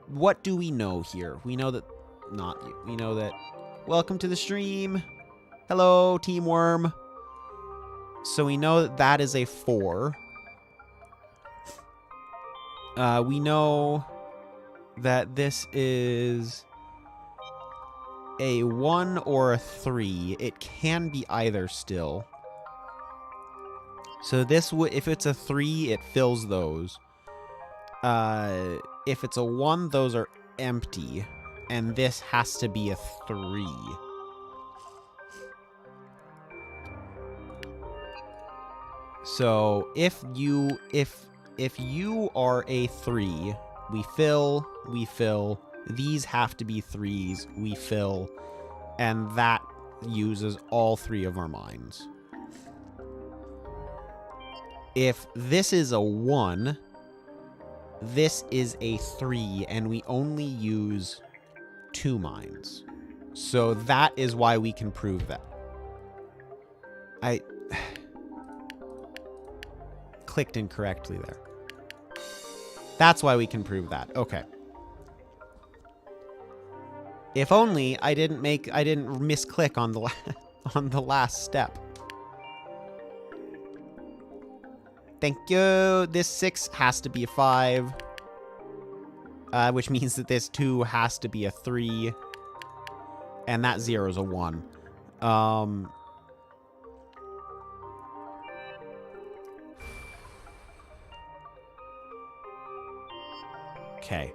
What do we know here? We know that we know that. Welcome to the stream. Hello, Team Worm. So we know that that is a 4. We know that this is a 1 or a 3. It can be either still. So this would, if it's a 3, it fills those. If it's a 1, those are empty. And this has to be a 3. So if you are a 3, we fill, these have to be 3s, we fill, and that uses all 3 of our mines. If this is a 1, this is a 3, and we only use 2 mines. So that is why we can prove that. I clicked incorrectly there. That's why we can prove that. Okay. If only I didn't misclick on the on the last step. Thank you. This 6 has to be a 5. Which means that this 2 has to be a 3. And that 0 is a 1. Okay.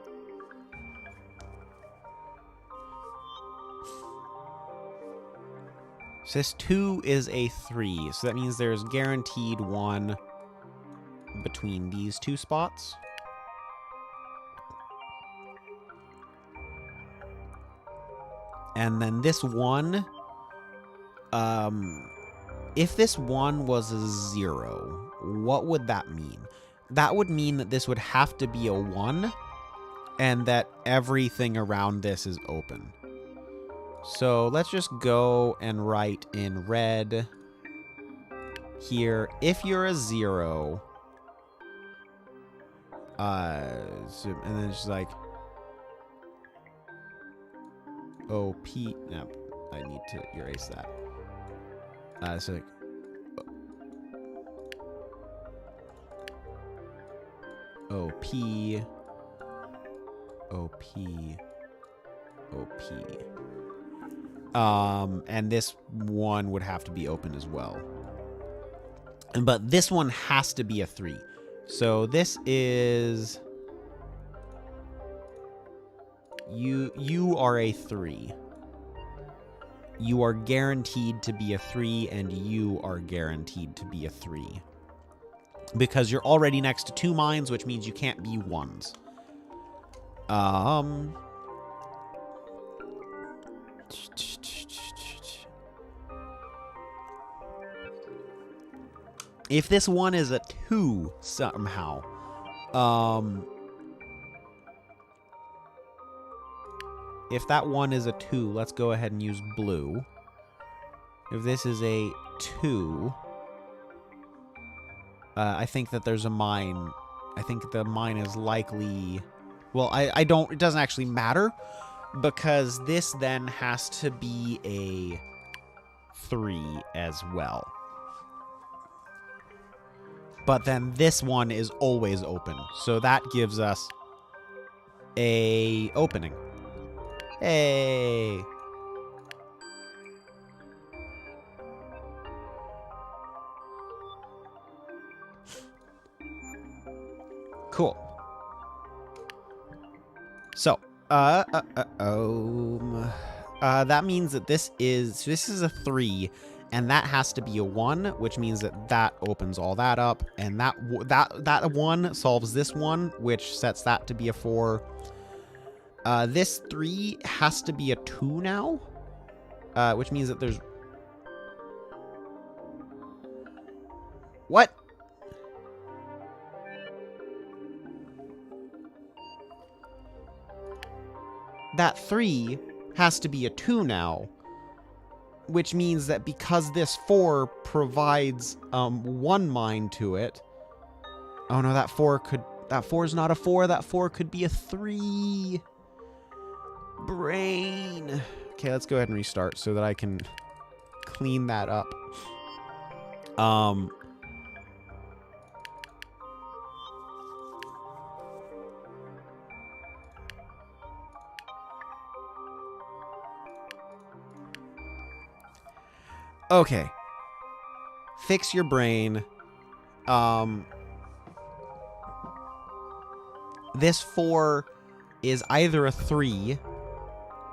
So this 2 is a 3. So that means there's guaranteed 1 between these 2 spots. And then this 1, if this 1 was a 0, what would that mean? That would mean that this would have to be a 1, and that everything around this is open. So let's just go and write in red here, if you're a 0, and then it's like, OP, no, I need to erase that. So like, OP, OP, OP. And this 1 would have to be open as well. But this one has to be a 3. So this is... You are a 3. You are guaranteed to be a 3, and you are guaranteed to be a 3. Because you're already next to 2 mines, which means you can't be 1s. If this 1 is a 2 somehow, if that 1 is a 2, let's go ahead and use blue. If this is a 2, I think that there's a mine. I think the mine is likely... Well, I don't... It doesn't actually matter, because this then has to be a 3 as well. But then this one is always open, so that gives us a opening. Hey! Cool. So, that means that this is a 3, And that has to be a 1, which means that opens all that up. And that 1 solves this 1, which sets that to be a 4. This 3 has to be a 2 now, which means that there's... What? That 3 has to be a 2 now, which means that because this 4 provides 1 mine to it... Oh no, that 4 is not a 4. That 4 could be a 3. Brain. Okay, let's go ahead and restart so that I can clean that up. Okay. Fix your brain. This 4 is either a 3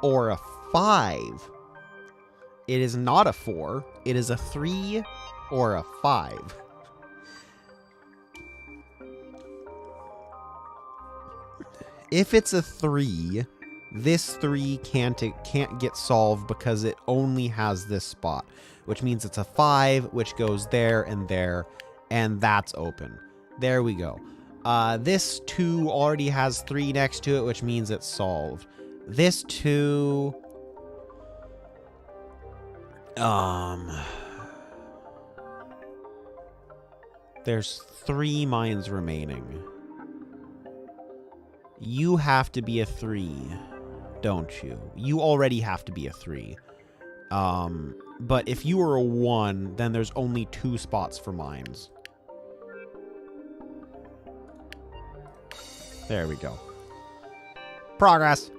or a 5. It is not a 4. It is a 3 or a 5. If it's a 3, this 3 can't get solved because it only has this spot, which means it's a 5, which goes there, and that's open. There we go. This 2 already has 3 next to it, which means it's solved. This 2... There's 3 mines remaining. You have to be a 3, don't you? You already have to be a 3. But if you were a 1, then there's only 2 spots for mines. There we go. Progress.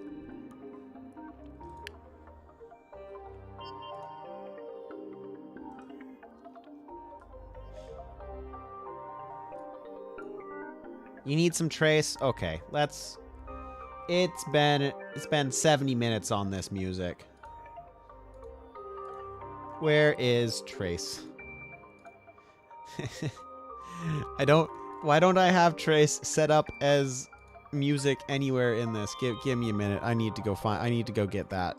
You need some trace? Okay, let's... It's been 70 minutes on this music. Where is trace? Why don't I have trace set up as music anywhere in this? Give me a minute. I need to go get that.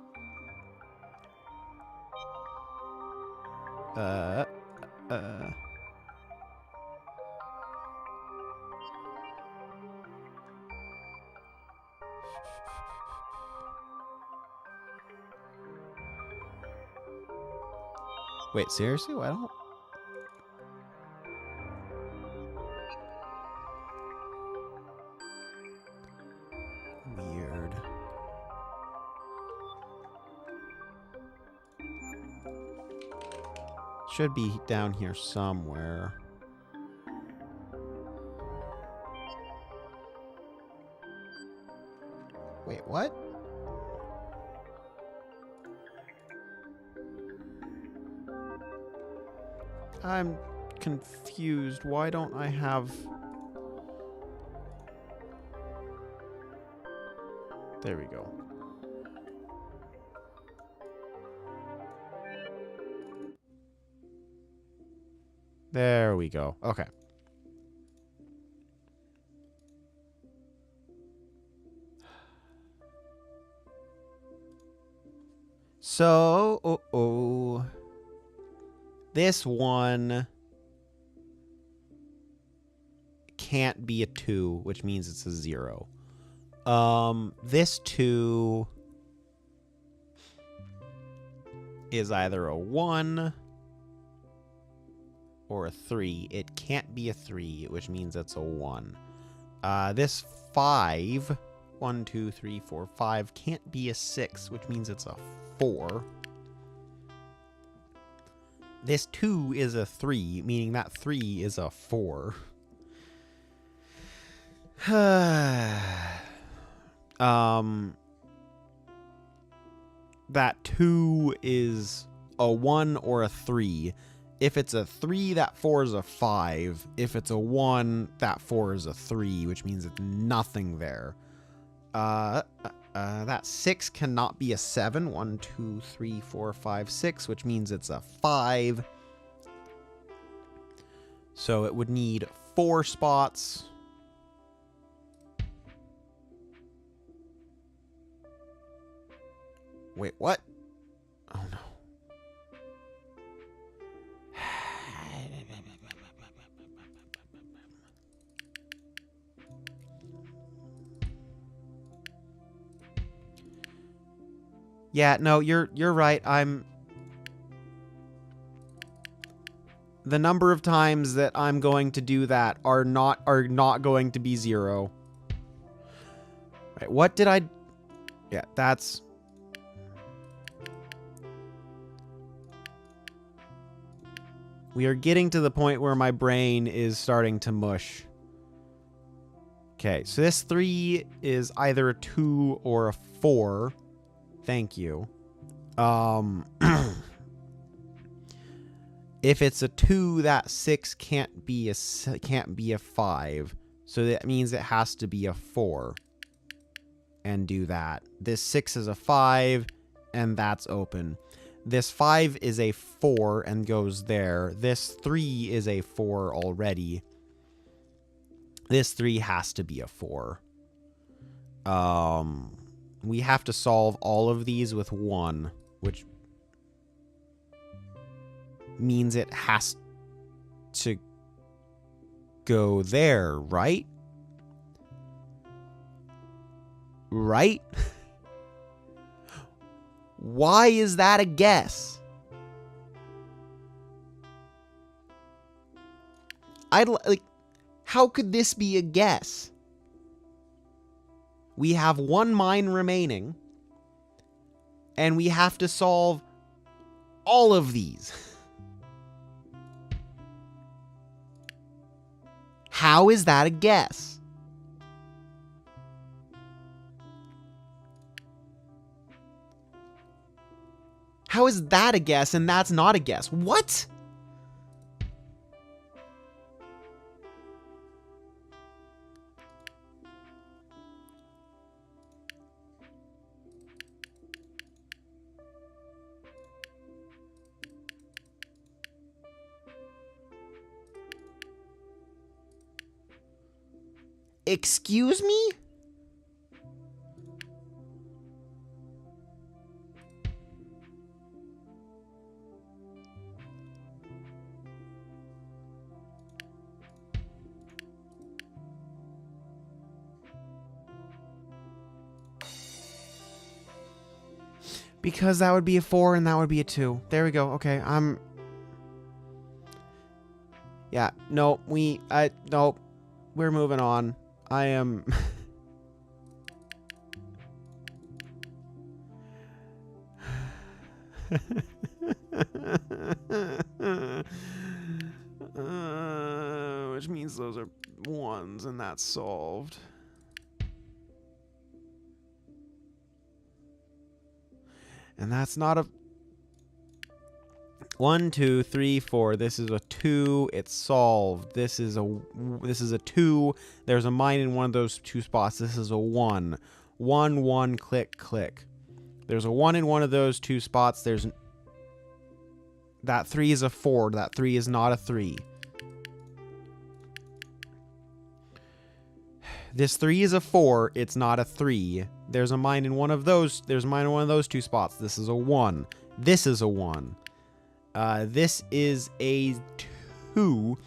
Wait, seriously? I don't... Weird. Should be down here somewhere. Wait, what? I'm confused. Why don't I have... There we go. There we go. Okay. So, this one can't be a 2, which means it's a 0. This 2 is either a 1 or a 3. It can't be a 3, which means it's a 1. This 5, 1, 2, 3, 4, 5, can't be a 6, which means it's a 4. This 2 is a 3, meaning that 3 is a 4. That 2 is a 1 or a 3. If it's a 3, that 4 is a 5. If it's a 1, that 4 is a 3, which means it's nothing there. That 6 cannot be a 7. 1, 2, 3, 4, 5, 6, which means it's a 5. So it would need 4 spots. Wait, what? Oh no. Yeah, no, you're right. The number of times that I'm going to do that are not going to be 0. Right, what did I... Yeah, that's... We are getting to the point where my brain is starting to mush. Okay, so this 3 is either a 2 or a 4. Thank you. If it's a 2, that 6 can't be a 5. So that means it has to be a 4. And do that. This 6 is a 5, and that's open. This 5 is a 4 and goes there. This 3 is a 4 already. This 3 has to be a 4. We have to solve all of these with 1, which means it has to go there, right? Right? Why is that a guess? How could this be a guess? We have 1 mine remaining, and we have to solve all of these. How is that a guess? How is that a guess and that's not a guess? What? Excuse me? Because that would be a 4 and that would be a 2. There we go. Okay, yeah, no, no, we're moving on. I am... which means those are 1s and that's solved. And that's not a... 1, 2, 3, 4. This is a 2. It's solved. This is a 2. There's a mine in one of those 2 spots. This is a 1. 1, 1, click, click. There's a 1 in one of those 2 spots. There's... That 3 is a 4. That 3 is not a 3. This 3 is a 4. It's not a 3. There's a mine in one of those. There's a mine in one of those 2 spots. This is a 1. This is a 1. This is a 2,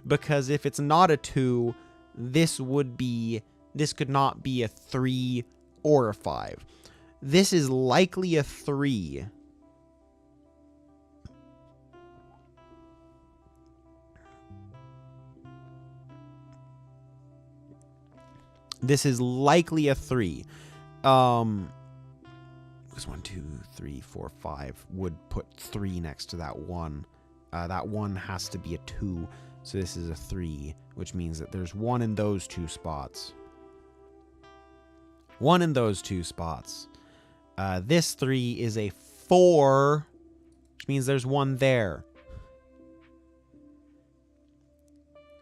because if it's not a 2, this could not be a 3 or a 5. This is likely a 3. This is likely a 3. Because 1, 2, 3, 4, 5 would put 3 next to that 1. That 1 has to be a 2. So this is a 3, which means that there's 1 in those 2 spots. 1 in those 2 spots. This 3 is a 4, which means there's 1 there.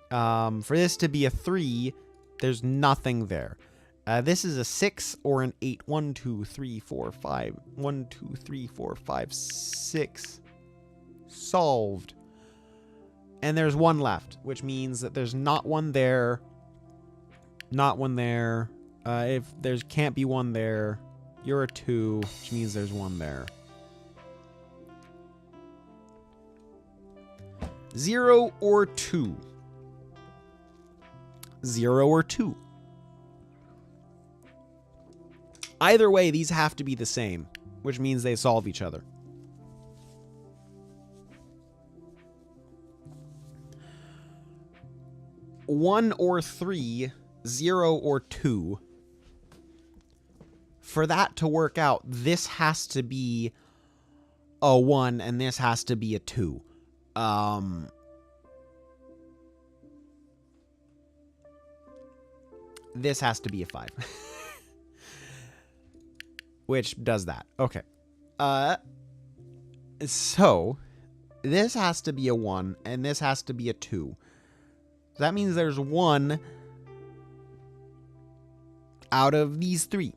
For this to be a 3, there's nothing there. This is a 6 or an 8. 1, 2, 3, 4, 5. 1, 2, 3, 4, 5, 6. Solved. And there's one left, which means that there's not one there. Not one there. If there's can't be one there, you're a 2, which means there's one there. 0 or 2. 0 or 2. Either way, these have to be the same, which means they solve each other. One or 3, 0 or 2. For that to work out, this has to be a 1 and this has to be a 2. This has to be a 5. Which does that. Okay. So this has to be a 1 and this has to be a 2. So that means there's 1 out of these 3.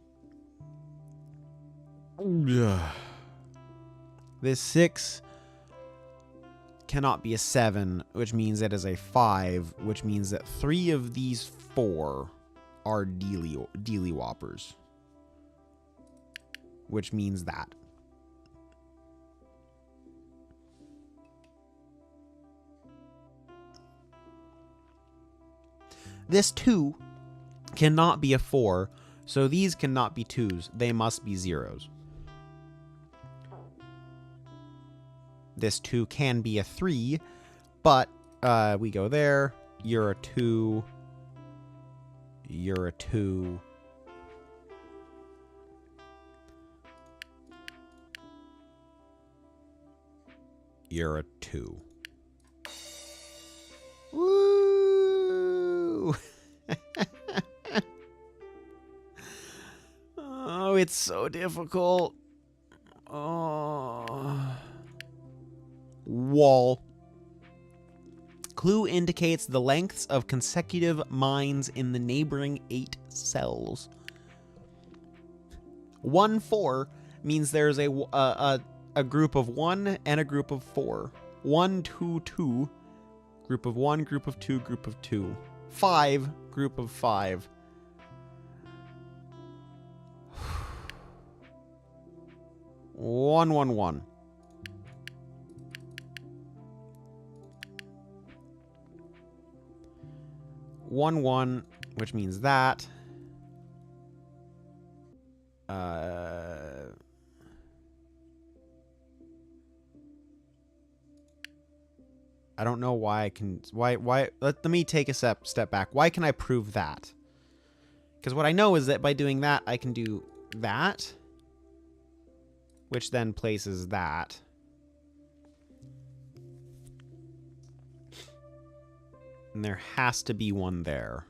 This 6 cannot be a 7, which means it is a 5, which means that 3 of these 4 are dealy whoppers. Which means that. This 2 cannot be a 4, so these cannot be 2s. They must be 0s. This 2 can be a 3, but we go there. You're a 2. You're a 2. You're a 2. Woo! Oh, it's so difficult. Oh. Wall. Clue indicates the lengths of consecutive mines in the neighboring 8 cells. 1, 4 means there's a group of 1 and a group of 4. 1, 2, 2. Group of 1, group of 2, group of 2. 5, group of 5. One, 1, 1. 1, 1, which means that. I don't know why I can... Why let me take a step back. Why can I prove that? Because what I know is that by doing that, I can do that, which then places that. And there has to be one there.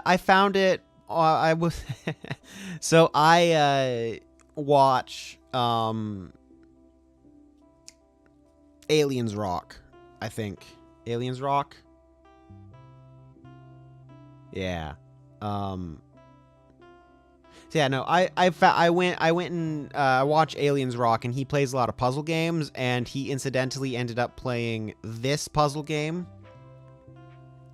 I found it. I was so I watch Aliens Rock, I think. Aliens Rock? Yeah. So yeah, no, I went and watched Aliens Rock, and he plays a lot of puzzle games, and he incidentally ended up playing this puzzle game.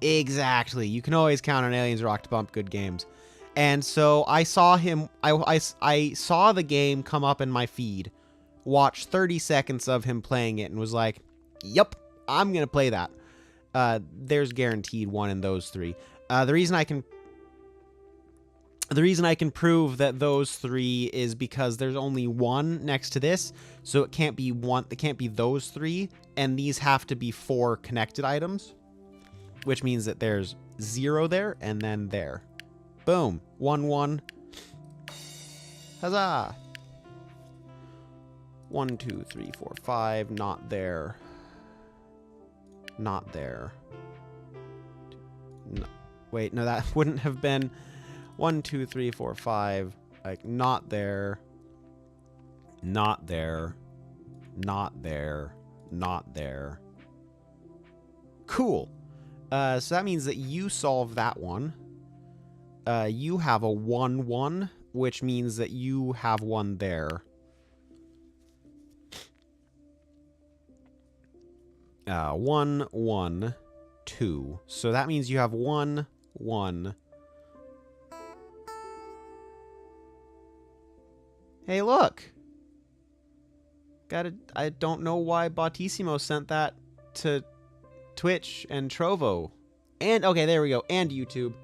Exactly. You can always count on Aliens Rock to bump good games. And so I saw him, I saw the game come up in my feed, watched 30 seconds of him playing it, and was like, yep, I'm going to play that. There's guaranteed one in those 3. The reason I can prove that those 3 is because there's only 1 next to this, so it can't be one. It can't be those 3, and these have to be 4 connected items, which means that there's 0 there and then there. Boom. 1, 1. Huzzah! 1, 2, 3, 4, 5. Not there. Not there. Wait, no, that wouldn't have been 1, 2, 3, 4, 5. Like, not there. Not there. Not there. Not there. Cool. So that means that you solve that one. You have a 1, 1, which means that you have one there. 1, 1, 2. So that means you have 1, 1. Hey, look. I don't know why Bautissimo sent that to Twitch and Trovo. And, okay, there we go. And YouTube.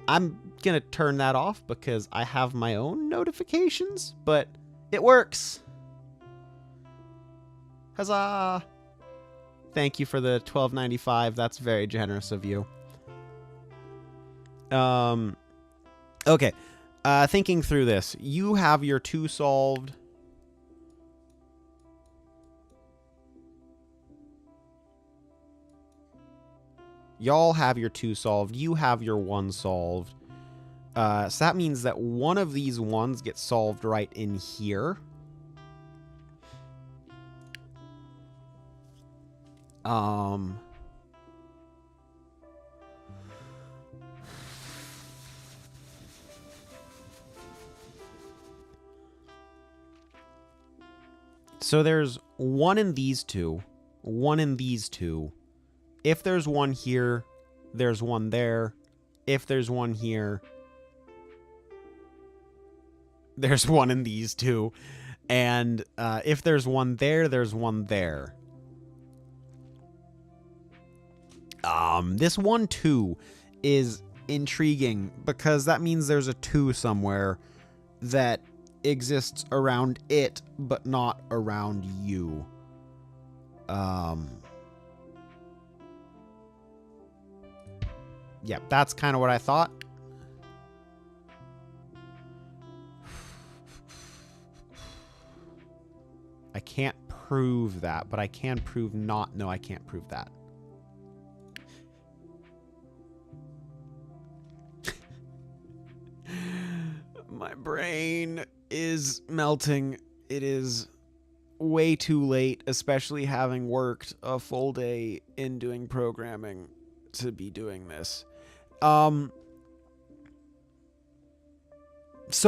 I'm gonna turn that off because I have my own notifications, but it works. Huzzah! Thank you for the $12.95. That's very generous of you. Okay. Thinking through this, you have your 2 solved. Y'all have your 2 solved. You have your 1 solved. So that means that one of these ones gets solved right in here. So there's one in these two, one in these two. If there's one here, there's one there. If there's one here, there's one in these two. And if there's one there, there's one there. This 1, 2 is intriguing because that means there's a 2 somewhere that exists around it, but not around you. Yeah, that's kind of what I thought. I can't prove that, but I can prove not. No, I can't prove that. My brain is melting. It is way too late, especially having worked a full day in doing programming, to be doing this. So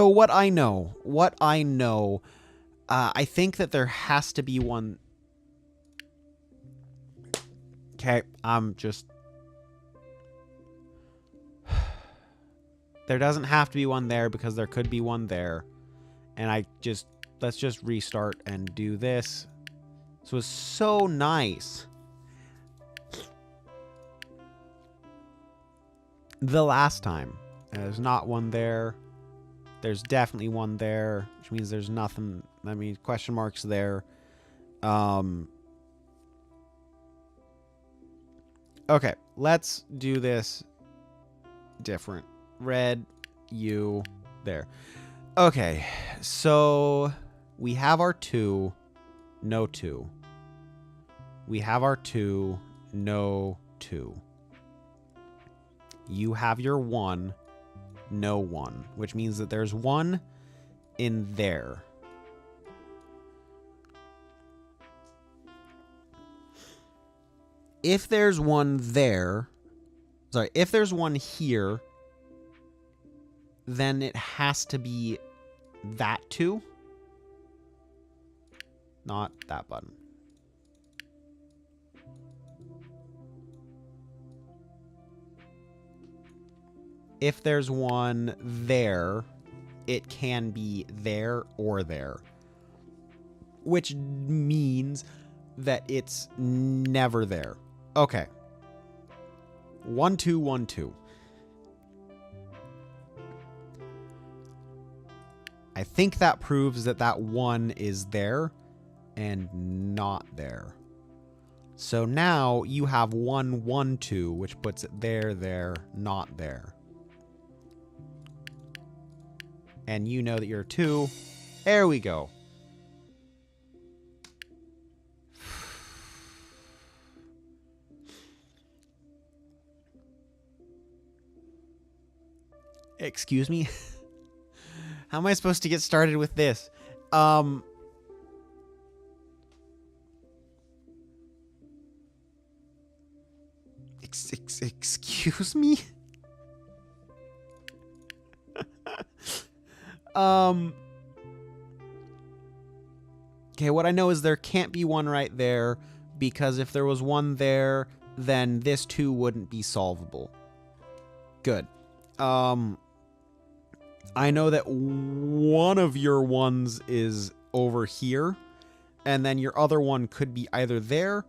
what I know, I think that there has to be one. Okay, I'm just... There doesn't have to be one there because there could be one there. And let's just restart and do this. This was so nice. The last time. There's not one there. There's definitely one there, which means there's nothing. I mean, question marks there. Okay, let's do this different. Red, you, there. Okay, so we have our 2, no 2. We have our 2, no 2. You have your 1, no 1, which means that there's 1 in there. If there's one there, sorry, if there's one here, then it has to be that 2. Not that button. If there's one there, it can be there or there. Which means that it's never there. Okay. 1, 2, 1, 2. I think that proves that that 1 is there and not there. So now you have 1, 1, 2, which puts it there, there, not there. And you know that you're 2. There we go. Excuse me? How am I supposed to get started with this? Excuse me? Okay, what I know is there can't be one right there, because if there was one there, then this too wouldn't be solvable. Good. I know that one of your ones is over here, and then your other one could be either there,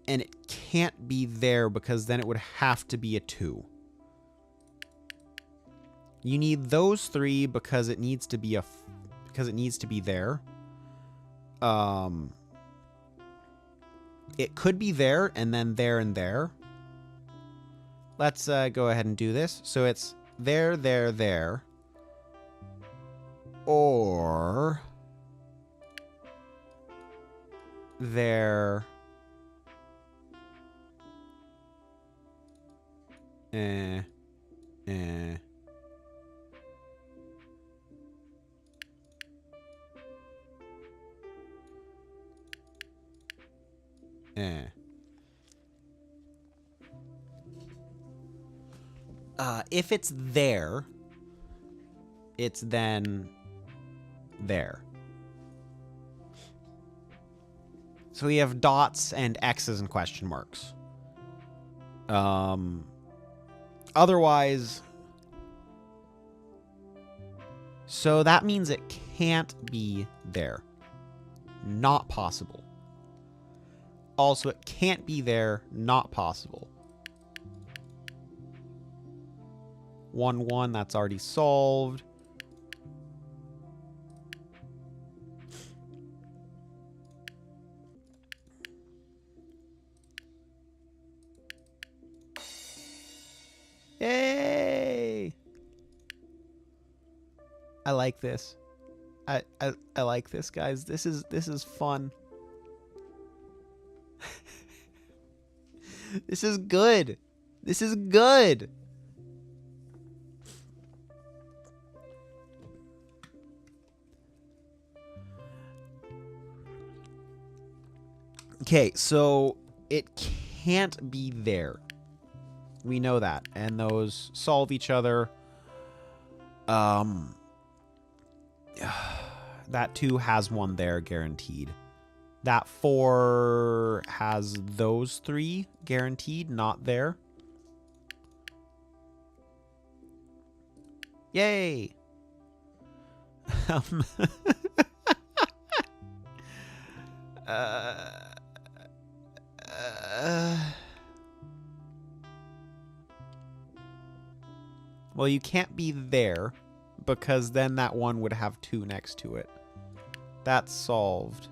and it can't be there because then it would have to be a 2. You need those 3 because it needs to be there. It could be there and then there and there. Let's go ahead and do this. So it's there, there, there. Or there. If it's there, it's then there. So we have dots and X's and question marks. Otherwise, so that means it can't be there. Not possible. Also, it can't be there. Not possible. 1, 1, that's already solved. Yay! I like this. I like this, guys. This is fun. This is good. This is good. Okay, so it can't be there. We know that. And those solve each other. That 2 has one there, guaranteed. That 4 has those 3, guaranteed, not there. Yay! Well, you can't be there, because then that one would have 2 next to it. That's solved.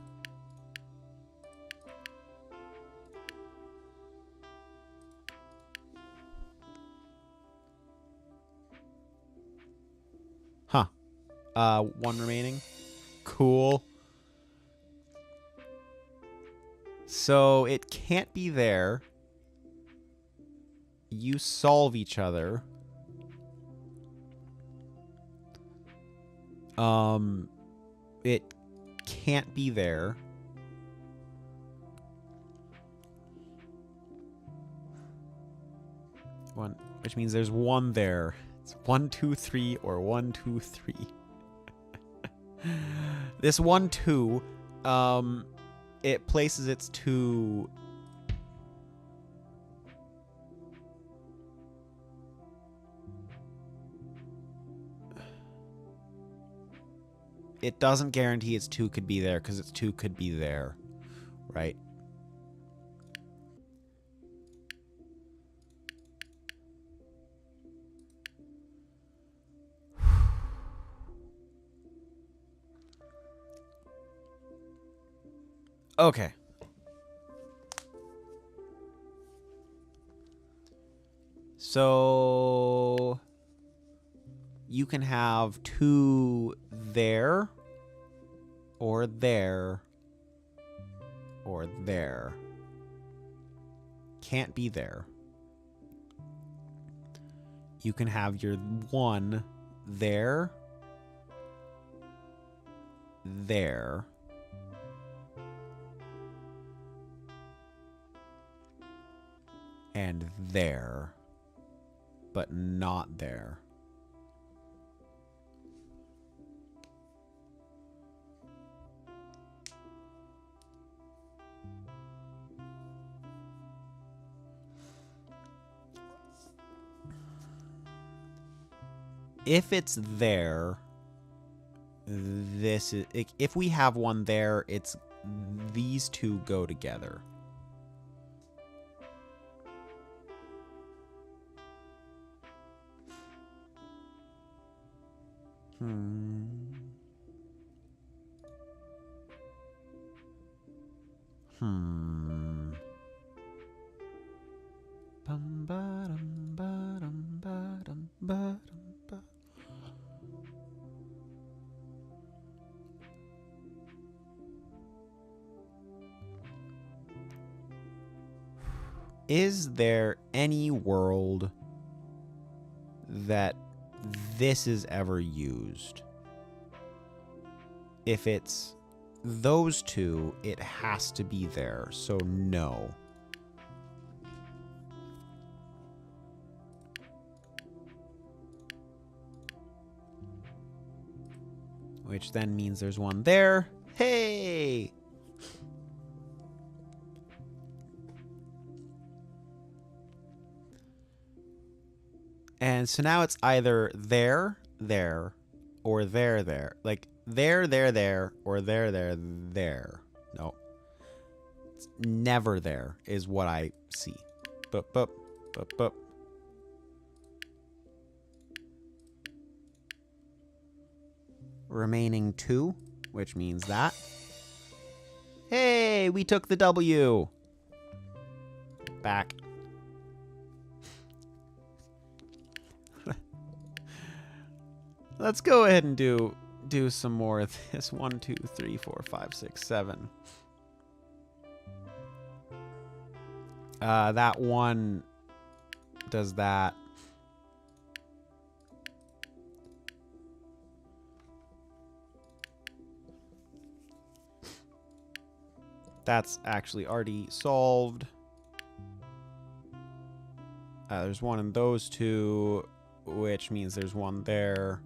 Huh. 1 remaining. Cool. So it can't be there. You solve each other. It can't be there. One, which means there's 1 there. It's 1, 2, 3, or 1, 2, 3. This 1, 2, it places its 2. It doesn't guarantee its 2 could be there because its 2 could be there, right? Okay. So you can have 2 there, or there, or there. Can't be there. you can have your 1 there, there, and there, but not there. If it's there, this is, if we have one there, it's these two go together. Is there any world that this is ever used? If it's those two, it has to be there, so no. Which then means there's one there. Hey! And so now it's either there, there, or there, there. Like, there, there, there, or there, there, there. No. It's never there is what I see. Boop, boop, boop, boop. Remaining 2, which means that. Hey, we took the W. Back. Let's go ahead and do some more of this. 1, 2, 3, 4, 5, 6, 7. That one does that. That's actually already solved. There's one in those two, which means there's one there.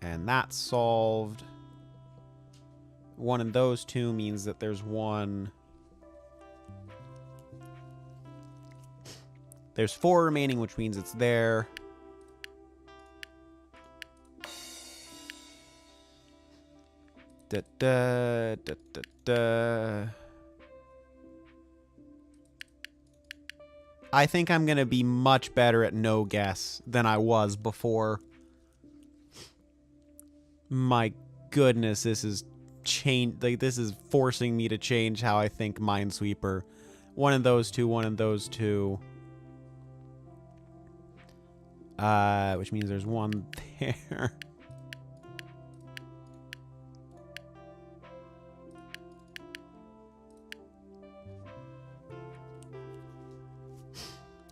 And that's solved. One in those two means that there's one. There's 4 remaining, which means it's there. Da, da, da, da, da. I think I'm going to be much better at no guess than I was before. My goodness, this is this is forcing me to change how I think Minesweeper. One in those two, one in those two. Which means there's one there.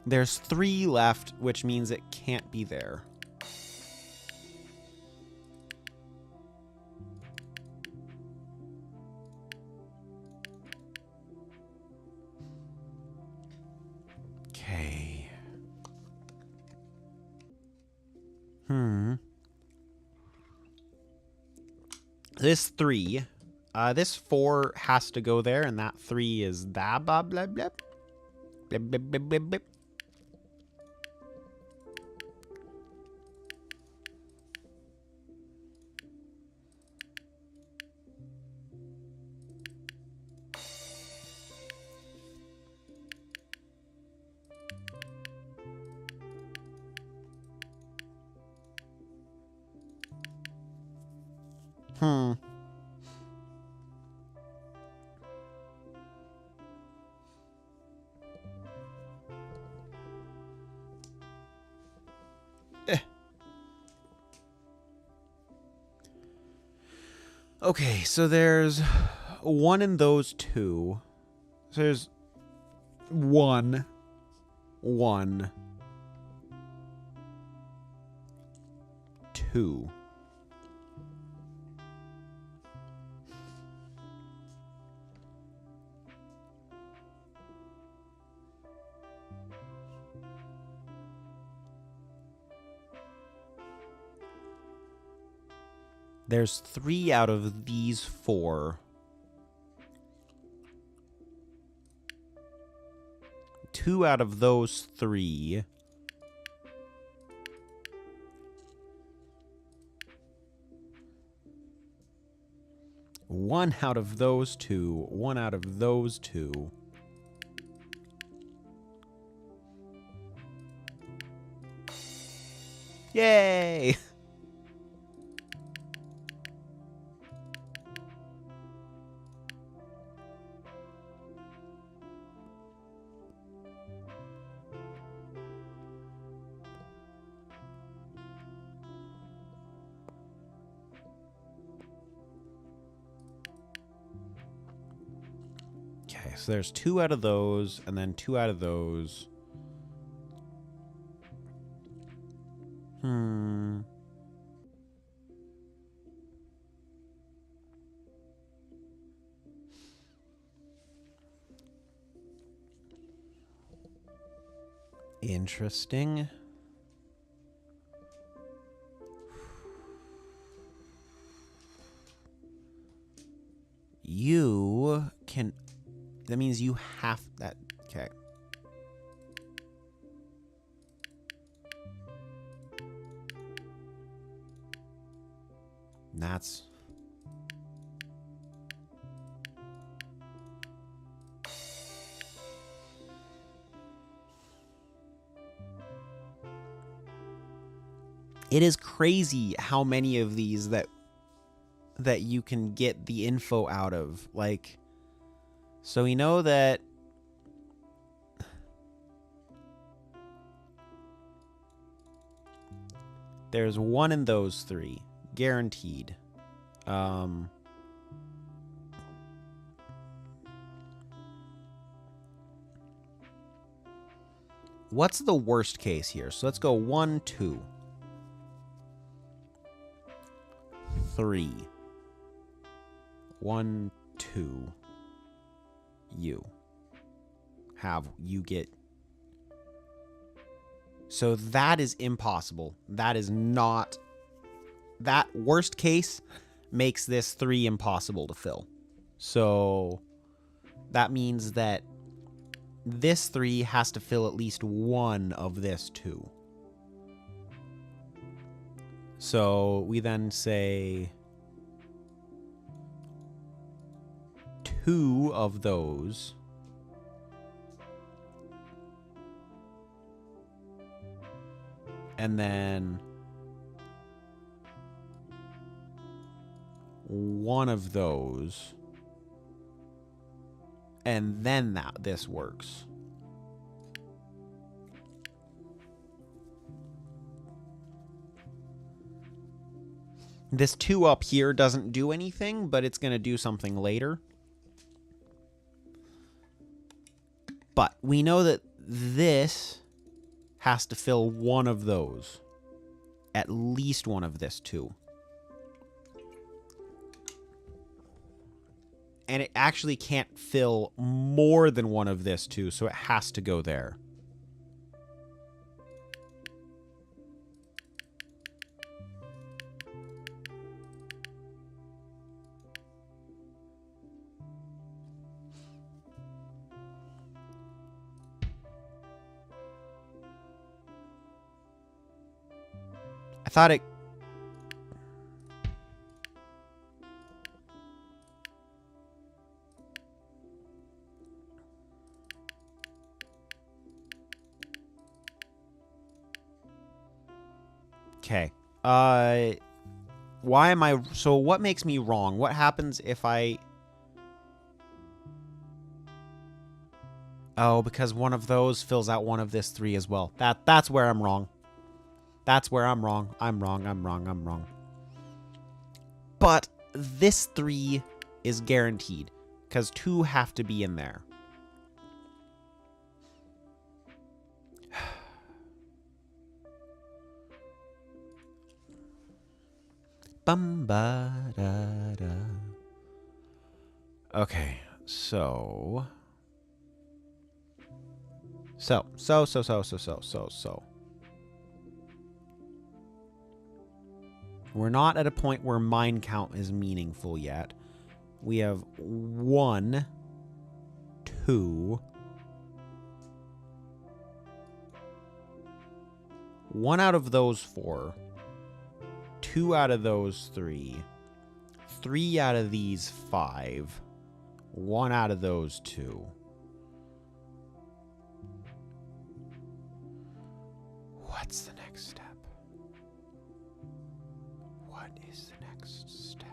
There's 3 left, which means it can't be there. Okay. This 3, this 4 has to go there, and that 3 is that blah blah blah. Blah blah blah blah blah. Okay, so there's one in those two. So there's one. 2. There's 3 out of these 4. 2 out of those 3. One out of those 2. 1 out of those 2. Yay! Okay, so there's 2 out of those, and then 2 out of those. Interesting. You can... That means you have that... Okay. That's... It is crazy how many of these that you can get the info out of. Like, so we know that there's 1 in those 3. Guaranteed. What's the worst case here? So let's go 1, 2. 3. 1, 2. You get. So that is impossible. That is not. That worst case makes this 3 impossible to fill. So that means that this 3 has to fill at least 1 of this 2. So we then say 2 of those. And then 1 of those. And then this works. This 2 up here doesn't do anything, but it's going to do something later. But we know that this has to fill 1 of those. At least 1 of this 2. And it actually can't fill more than 1 of this 2, so it has to go there. I thought it... Okay. Why am I... So what makes me wrong? What happens if I... Oh, because 1 of those fills out 1 of this 3 as well. That's where I'm wrong. That's where I'm wrong. I'm wrong. But this 3 is guaranteed, because 2 have to be in there. Bum ba da da. Okay, so. We're not at a point where mine count is meaningful yet. We have 1, 2. 1 out of those 4. 2 out of those 3. 3 out of these 5. 1 out of those 2. What's the next step? What is the next step?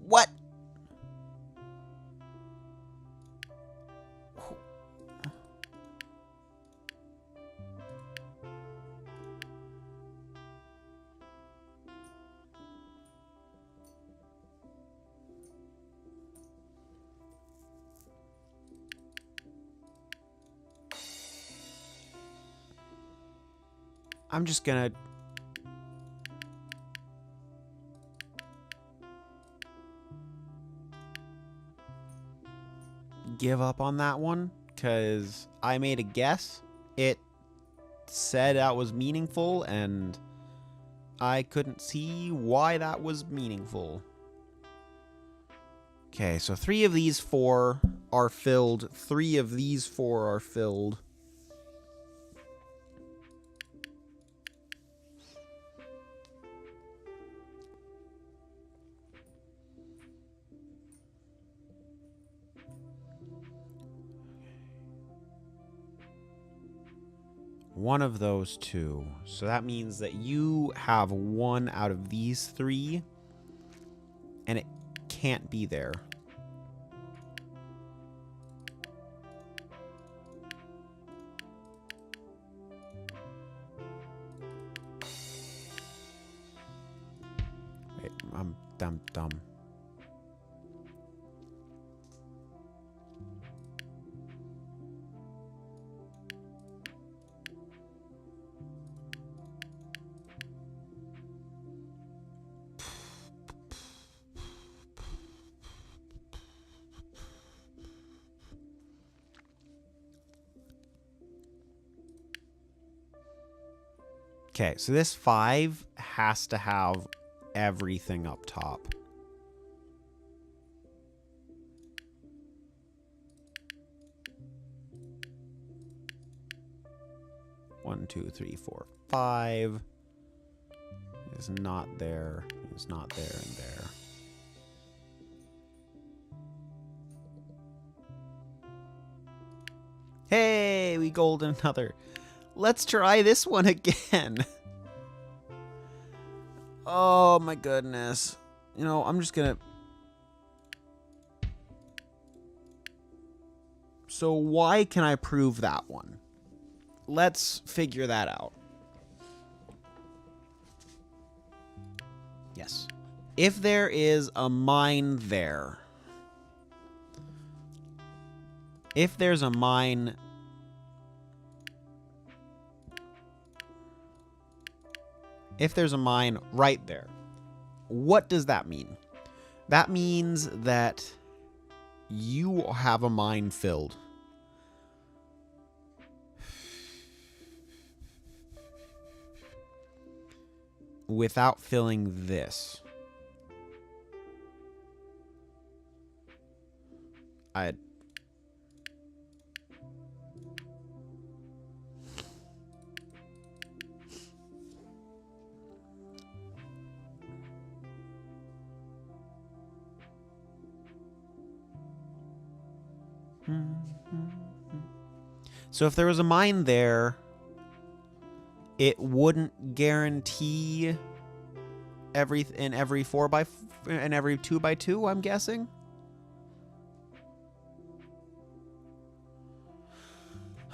What? I'm just gonna give up on that one because I made a guess. It said that was meaningful and I couldn't see why that was meaningful. Okay, so 3 of these 4 are filled. 3 of these 4 are filled. One of those 2. So that means that you have 1 out of these 3. And it can't be there. Wait, I'm dumb. Okay, so this 5 has to have everything up top. One, 2, 3, 4, 5 is not there. It's not there and there. Hey, we golden another. Let's try this one again. Oh my goodness. You know, I'm just gonna... So why can I prove that one? Let's figure that out. Yes. If there is a mine there... If there's a mine... If there's a mine right there, what does that mean? That means that you have a mine filled. Without filling this. So if there was a mine there, it wouldn't guarantee in every 2x2, I'm guessing.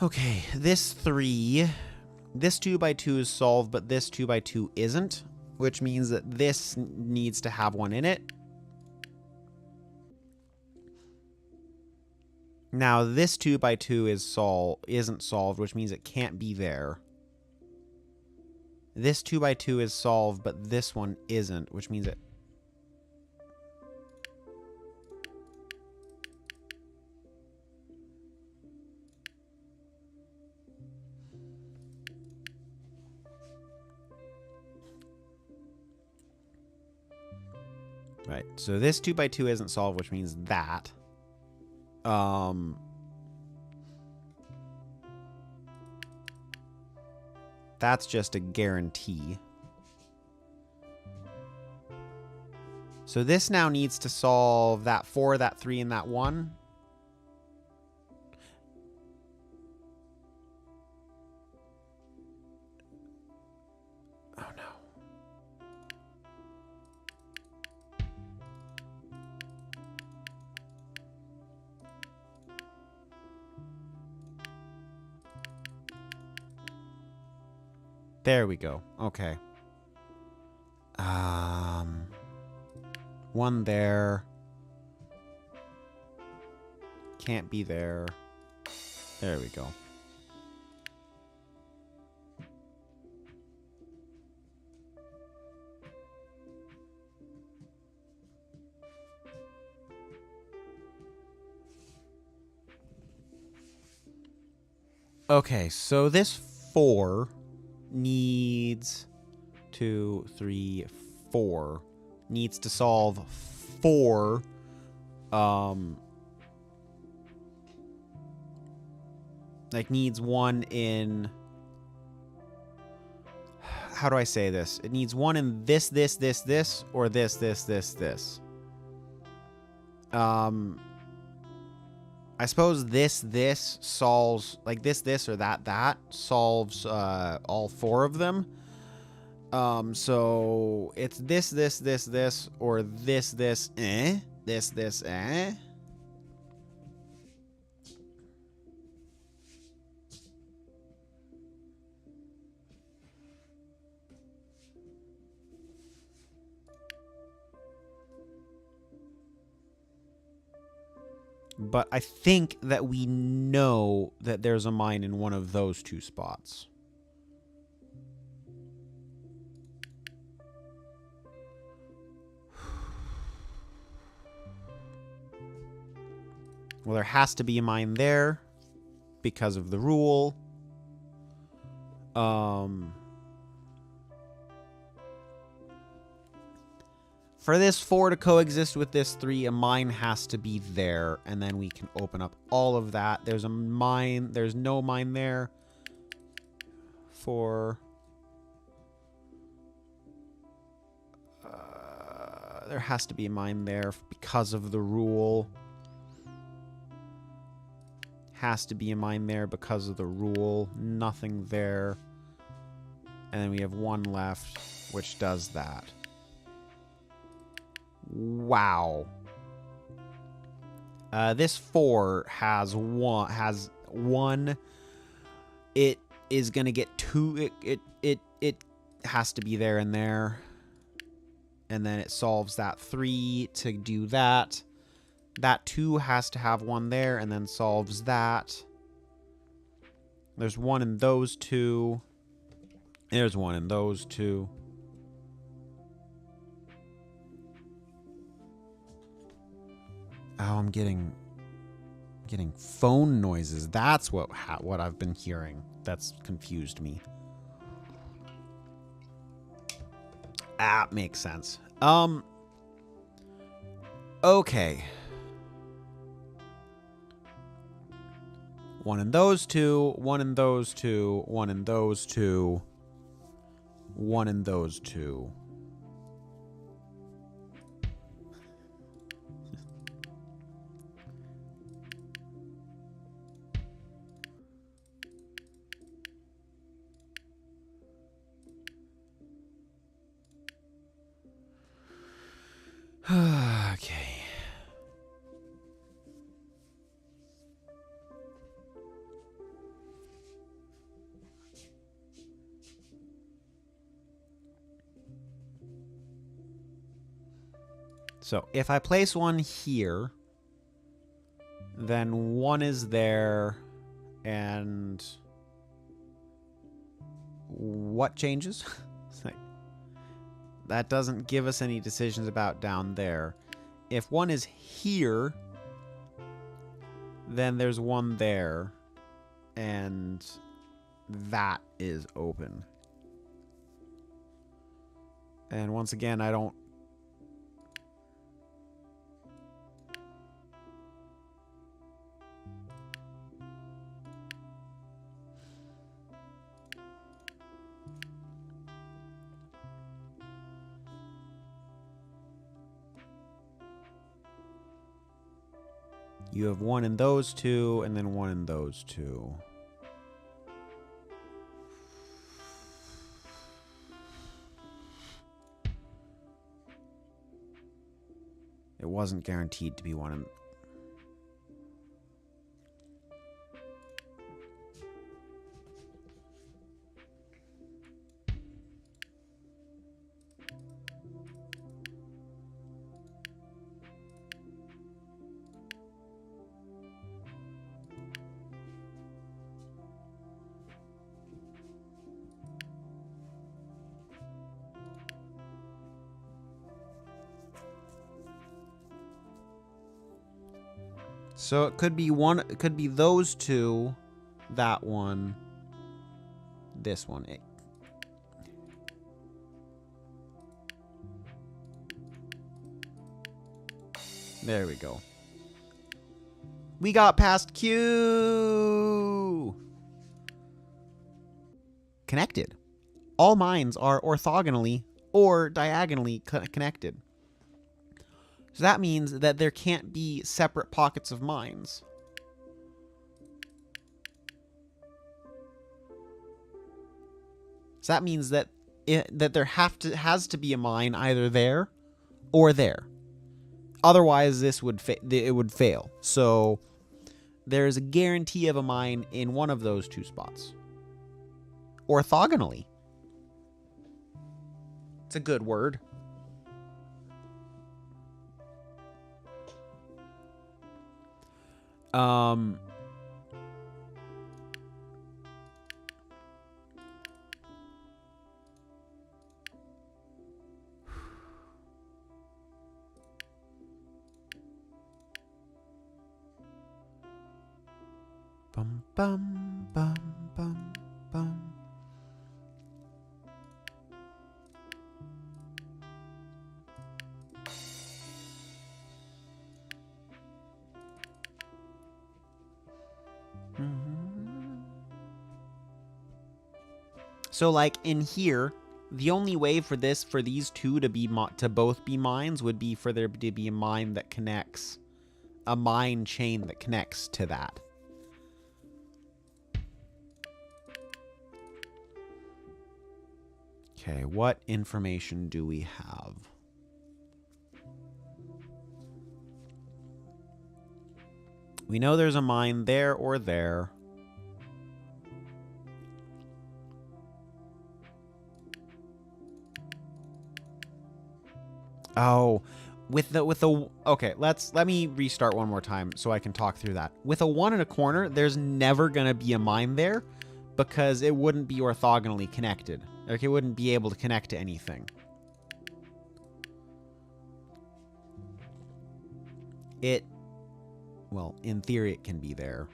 Okay, this 2x2 is solved, but this 2x2 isn't, which means that this needs to have one in it. Now this 2x2 isn't solved, which means it can't be there. This 2x2 is solved, but this one isn't, which means it. Right, so this 2x2 isn't solved, which means that. That's just a guarantee. So this now needs to solve that 4, that 3, and that 1. Oh no. There we go. Okay. One there. Can't be there. There we go. Okay, so this 4 needs 2, 3, 4 needs to solve 4 like needs one in, how do I say this? It needs one in this, or this. I suppose this solves, like this, or that solves all 4 of them. So it's this, or this, this, eh? But I think that we know that there's a mine in one of those 2 spots. Well, there has to be a mine there because of the rule. For this 4 to coexist with this 3, a mine has to be there, and then we can open up all of that. There's a mine. There's no mine there. 4. There has to be a mine there because of the rule. Has to be a mine there because of the rule. Nothing there. And then we have 1 left, which does that. Wow. This 4 has one. It is gonna get 2. It has to be there and there. And then it solves that 3 to do that. That 2 has to have 1 there and then solves that. There's 1 in those 2. There's 1 in those 2. Oh, I'm getting phone noises. That's what I've been hearing. That's confused me. Makes sense. Okay. 1 in those 2, 1 in those 2, 1 in those 2, 1 in those 2. Okay. So if I place one here, then one is there, and what changes? That doesn't give us any decisions about down there. If one is here, then there's one there, and that is open. And once again, I don't... You have one in those two, and then one in those two. It wasn't guaranteed to be one in... So it could be one, it could be those two, that one, this one. There we go. We got past Q. Connected. All mines are orthogonally or diagonally connected. So that means that there can't be separate pockets of mines. So that means that there has to be a mine either there or there. Otherwise, it would fail. So there is a guarantee of a mine in one of those two spots. Orthogonally. It's a good word. Bum bum bum bum bum. So like in here, the only way for these two to both be mines would be for there to be a mine that connects, a mine chain that connects to that. Okay, what information do we have? We know there's a mine there or there. Oh, okay, let me restart one more time so I can talk through that. With a 1 in a corner, there's never gonna be a mine there because it wouldn't be orthogonally connected. Like, it wouldn't be able to connect to anything. Well, in theory, it can be there.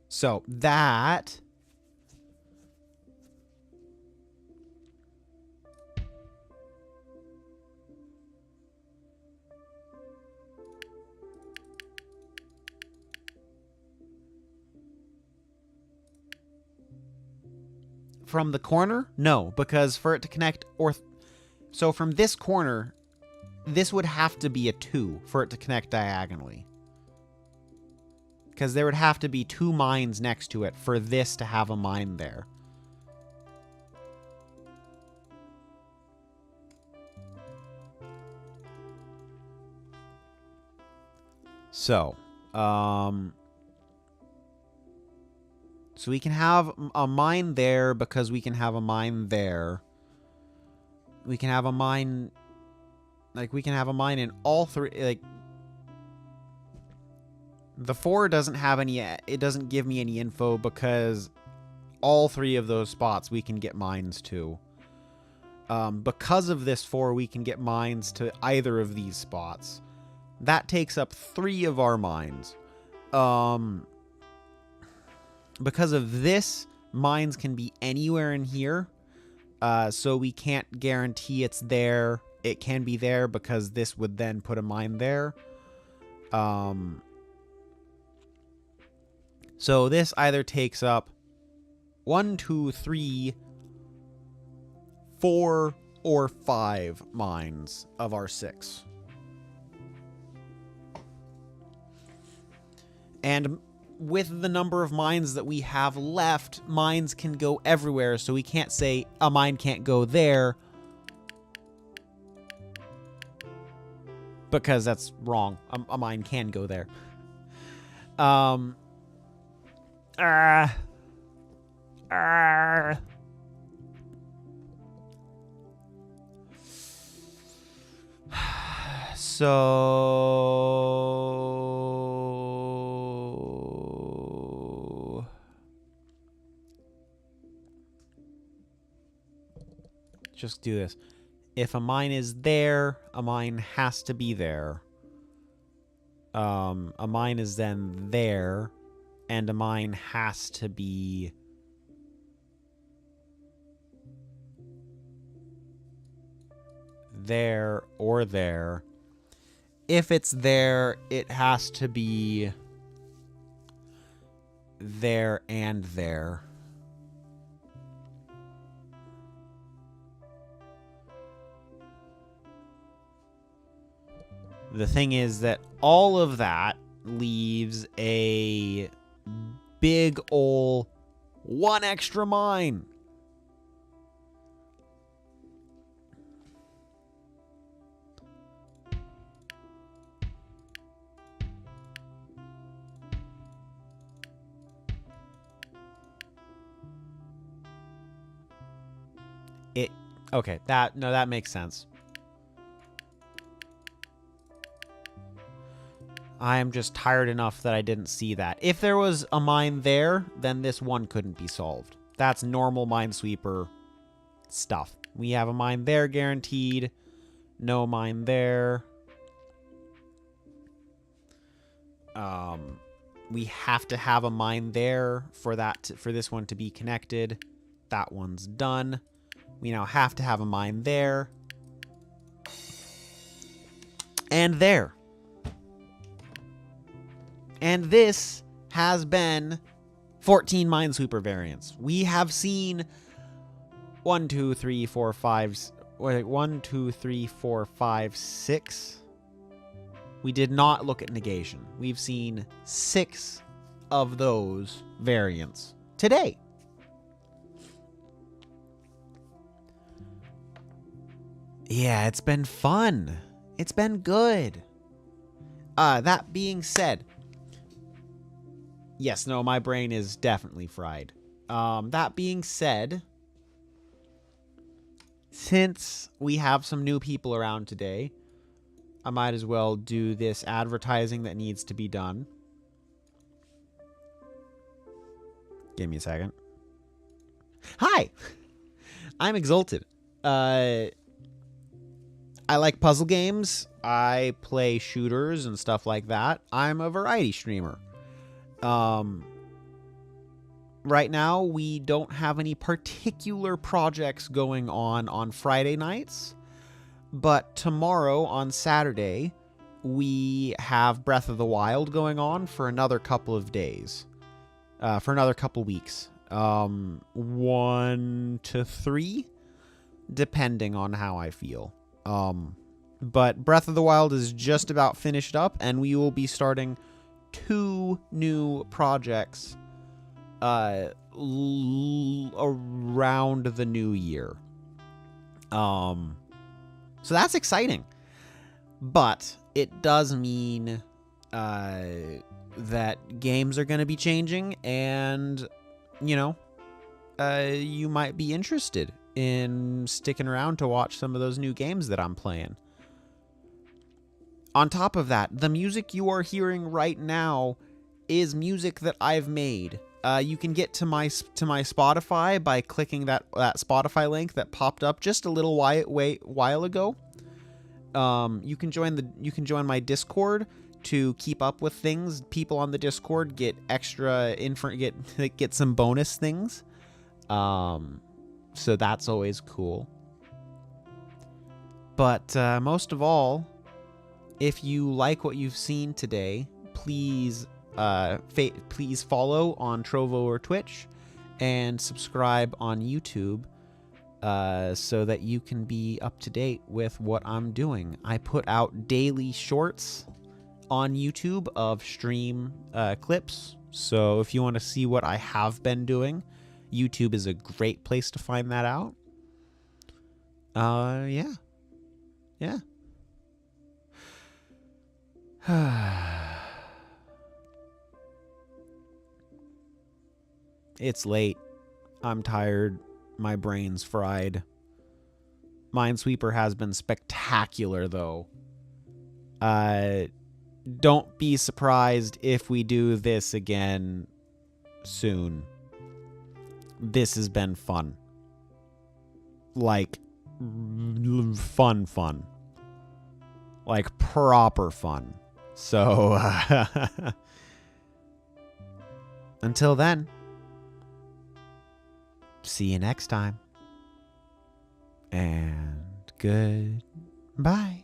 So that from the corner? No, because for it to connect so from this corner, this would have to be a 2 for it to connect diagonally. Because there would have to be 2 mines next to it for this to have a mine there. So, so we can have a mine there because we can have a mine there. We can have a mine, like, we can have a mine in all 3, like, the 4 doesn't have any, it doesn't give me any info because all 3 of those spots we can get mines to. Because of this 4, we can get mines to either of these spots. That takes up 3 of our mines. Because of this, mines can be anywhere in here. So we can't guarantee it's there. It can be there because this would then put a mine there. So this either takes up 1, 2, 3, 4, or 5 mines of our 6. And with the number of mines that we have left, mines can go everywhere, so we can't say a mine can't go there. Because that's wrong. A mine can go there. So just do this. If a mine is there, a mine has to be there. A mine is then there, and a mine has to be there or there. If it's there, it has to be there and there. The thing is that all of that leaves a big ol' 1 extra mine. Okay, that makes sense. I am just tired enough that I didn't see that. If there was a mine there, then this one couldn't be solved. That's normal Minesweeper stuff. We have a mine there guaranteed. No mine there. We have to have a mine there for this one to be connected. That one's done. We now have to have a mine there. And there. And this has been 14 Minesweeper variants. We have seen 1, 2, 3, 4, 5. Wait, 1, 2, 3, 4, 5, 6. We did not look at negation. We've seen 6 of those variants today. Yeah, it's been fun. It's been good. That being said, yes, no, my brain is definitely fried. That being said, since we have some new people around today, I might as well do this advertising that needs to be done. Give me a second. Hi! I'm Exalted. I like puzzle games. I play shooters and stuff like that. I'm a variety streamer. Right now, we don't have any particular projects going on Friday nights. But tomorrow, on Saturday, we have Breath of the Wild going on for another couple of days. For another couple weeks. 1 to 3, depending on how I feel. But Breath of the Wild is just about finished up, and we will be starting 2 new projects around the new year. So that's exciting. But it does mean that games are going to be changing, and, you know, you might be interested in sticking around to watch some of those new games that I'm playing. On top of that, the music you are hearing right now is music that I've made. You can get to my Spotify by clicking that Spotify link that popped up just a little while ago. You can join my Discord to keep up with things. People on the Discord get extra get some bonus things. So that's always cool. But most of all, if you like what you've seen today, please follow on Trovo or Twitch, and subscribe on YouTube, so that you can be up to date with what I'm doing. I put out daily shorts on YouTube of stream clips, so if you want to see what I have been doing, YouTube is a great place to find that out. Yeah. It's late. I'm tired. My brain's fried. Minesweeper has been spectacular, though. Don't be surprised if we do this again soon. This has been fun. Like, fun. Like, proper fun. So, until then, see you next time. And goodbye.